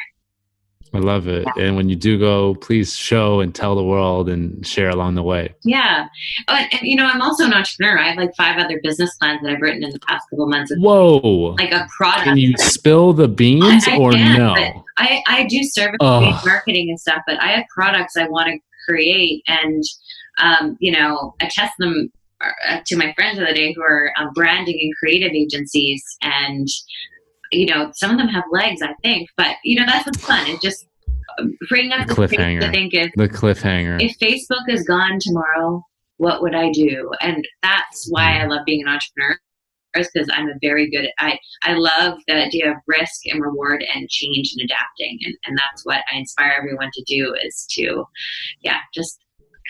I love it. And when you do go, please show and tell the world and share along the way. Yeah. And I'm also an entrepreneur. I have like 5 other business plans that I've written in the past couple of months. Whoa. Like a product. Can you spill the beans or no? I do service marketing and stuff, but I have products I want to create and, I test them to my friends the other day who are branding and creative agencies, and some of them have legs, I think, but that's what's fun. It just bring up the cliffhanger. To think the cliffhanger. If Facebook is gone tomorrow, what would I do? And that's why I love being an entrepreneur, because I'm a very good. I love the idea of risk and reward and change and adapting, and that's what I inspire everyone to do is to, just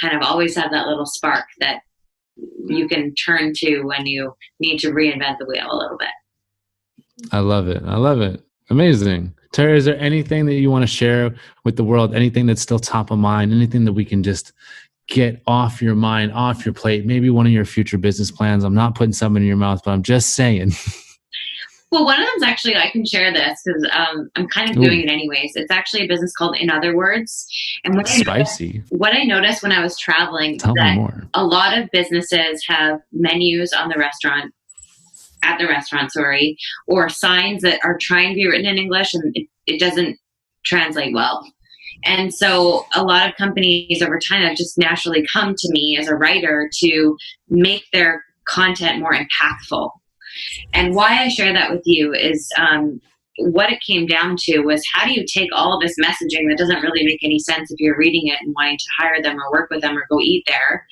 kind of always have that little spark that you can turn to when you need to reinvent the wheel a little bit. I love it. Amazing. Tara, is there anything that you want to share with the world? Anything that's still top of mind? Anything that we can just get off your mind, off your plate? Maybe one of your future business plans. I'm not putting something in your mouth, but I'm just saying. Well, one of them is actually, I can share this because I'm kind of doing it anyways. It's actually a business called In Other Words. And what I noticed when I was traveling is that a lot of businesses have menus on the restaurant, or signs that are trying to be written in English and it doesn't translate well. And so a lot of companies over time have just naturally come to me as a writer to make their content more impactful. And why I share that with you is what it came down to was, how do you take all of this messaging that doesn't really make any sense if you're reading it and wanting to hire them or work with them or go eat there,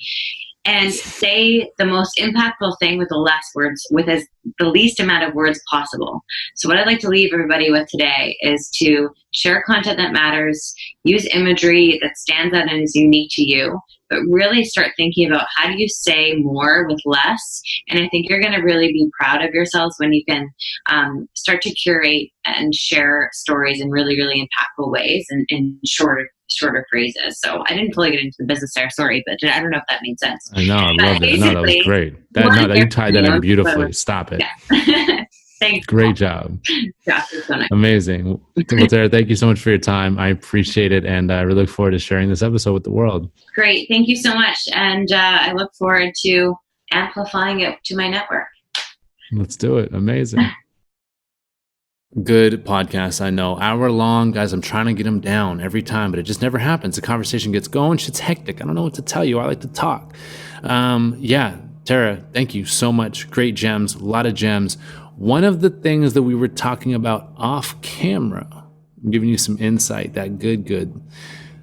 and say the most impactful thing with the less words, with the least amount of words possible. So what I'd like to leave everybody with today is to share content that matters, use imagery that stands out and is unique to you, but really start thinking about, how do you say more with less? And I think you're going to really be proud of yourselves when you can start to curate and share stories in really, really impactful ways and in shorter phrases. So I didn't fully get into the business there, sorry, but I don't know if that made sense. I know, I loved it. No, that was great. You tied that in beautifully. Stop it. Yeah. Thanks. Great job. Yeah, so nice. Amazing. Well, Tara, thank you so much for your time. I appreciate it, and I really look forward to sharing this episode with the world. Great. Thank you so much. And I look forward to amplifying it to my network. Let's do it. Amazing. Good podcast, I know. Hour long, guys. I'm trying to get them down every time, but it just never happens. The conversation gets going. Shit's hectic. I don't know what to tell you. I like to talk. Tara, thank you so much. Great gems, a lot of gems. One of the things that we were talking about off camera, I'm giving you some insight, that good,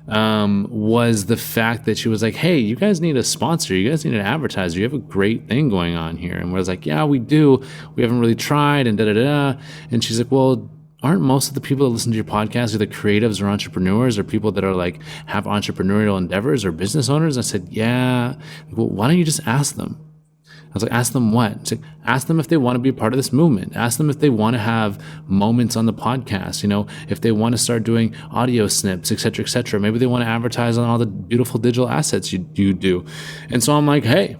was the fact that she was like, hey, you guys need a sponsor. You guys need an advertiser. You have a great thing going on here. And we're like, yeah, we do. We haven't really tried and da-da-da. And she's like, well, aren't most of the people that listen to your podcast either creatives or entrepreneurs or people that are like have entrepreneurial endeavors or business owners? I said, yeah. Well, why don't you just ask them? I was like, ask them what? Like, ask them if they want to be a part of this movement. Ask them if they want to have moments on the podcast, if they want to start doing audio snips, et cetera, et cetera. Maybe they want to advertise on all the beautiful digital assets you do. And so I'm like, hey,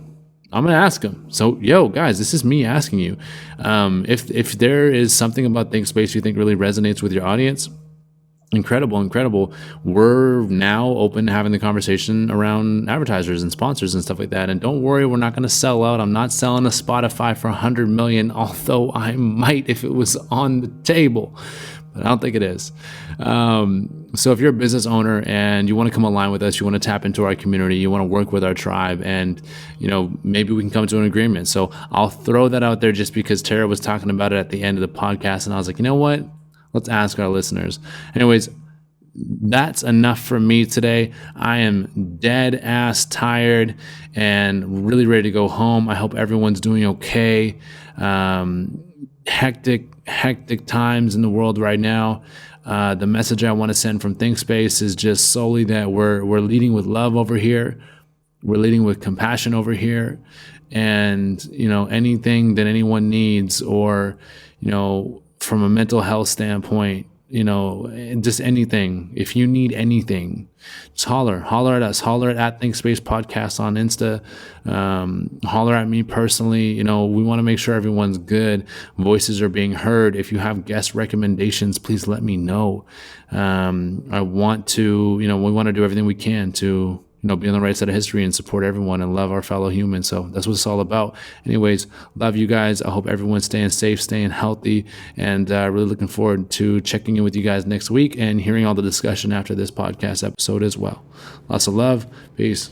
I'm going to ask them. So, guys, this is me asking you. If there is something about ThinkSpace you think really resonates with your audience, incredible. We're now open to having the conversation around advertisers and sponsors and stuff like that. And don't worry, we're not going to sell out. I'm not selling a Spotify for $100 million, although I might if it was on the table, but I don't think it is. So if you're a business owner and you want to come online with us, you want to tap into our community, you want to work with our tribe, and maybe we can come to an agreement. So I'll throw that out there just because Tara was talking about it at the end of the podcast, and I was like, you know what? Let's ask our listeners. Anyways, that's enough for me today. I am dead ass tired and really ready to go home. I hope everyone's doing okay. Hectic times in the world right now. The message I want to send from ThinkSpace is just solely that we're leading with love over here. We're leading with compassion over here. And, anything that anyone needs, or, from a mental health standpoint, just anything. If you need anything, just holler at us. Holler at ThinkSpace Podcast on Insta. Holler at me personally. We want to make sure everyone's good. Voices are being heard. If you have guest recommendations, please let me know. I want to, we want to do everything we can to be on the right side of history and support everyone and love our fellow humans. So that's what it's all about. Anyways, love you guys. I hope everyone's staying safe, staying healthy, and really looking forward to checking in with you guys next week and hearing all the discussion after this podcast episode as well. Lots of love. Peace.